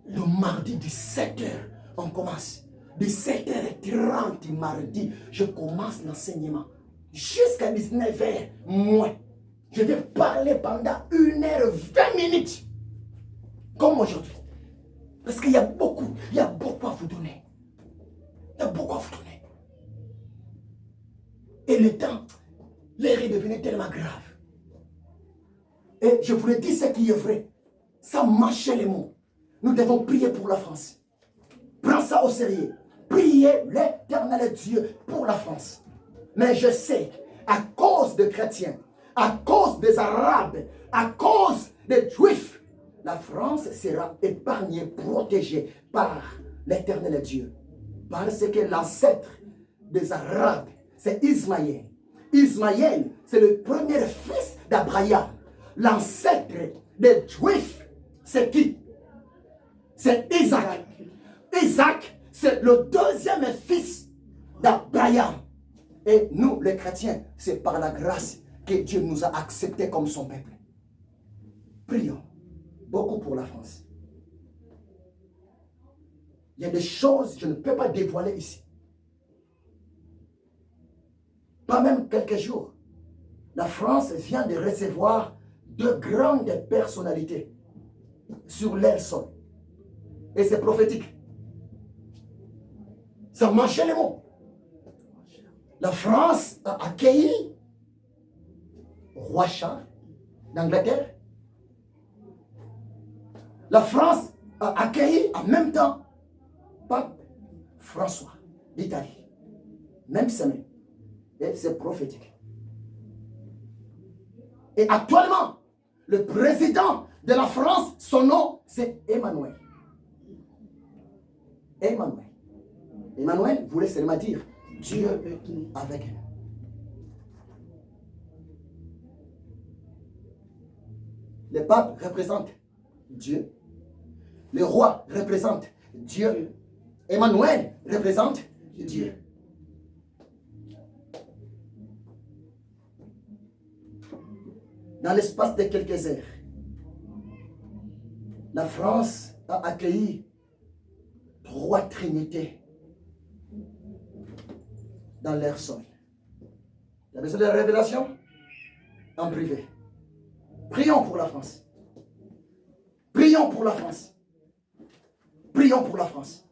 Le mardi, 17h, on commence. 17h30 mardi, je commence l'enseignement. Jusqu'à 19h, moi, je vais parler pendant 1h20 minutes. Comme aujourd'hui. Parce qu'il y a beaucoup à vous donner. Il y a beaucoup à vous donner. Et le temps, l'air est devenu tellement grave. Et je vous le dis ce qui est vrai. Ça marchait les mots. Nous devons prier pour la France. Prends ça au sérieux. Priez l'Éternel Dieu pour la France. Mais je sais, à cause des chrétiens, à cause des Arabes, à cause des Juifs, la France sera épargnée, protégée par l'Éternel Dieu. Parce que l'ancêtre des Arabes, c'est Ismaël. Ismaël, c'est le premier fils d'Abraham. L'ancêtre des Juifs, c'est qui? C'est Isaac. Isaac, c'est le deuxième fils d'Abraham. Et nous, les chrétiens, c'est par la grâce que Dieu nous a acceptés comme son peuple. Prions beaucoup pour la France. Il y a des choses que je ne peux pas dévoiler ici. Pas même quelques jours. La France vient de recevoir deux grandes personnalités sur leur sol. Et c'est prophétique. Ça marchait les mots. La France a accueilli Roi Charles d'Angleterre. La France a accueilli en même temps Pape François d'Italie. Même semaine. Et c'est prophétique. Et actuellement, le président de la France, son nom, c'est Emmanuel. Emmanuel. Emmanuel voulait seulement dire Dieu avec nous. Le pape représente Dieu. Le roi représente Dieu. Emmanuel représente Dieu. Dans l'espace de quelques heures, la France a accueilli 3 trinités dans leur sol. Il y a besoin de révélation en privé. Prions pour la France. Prions pour la France. Prions pour la France.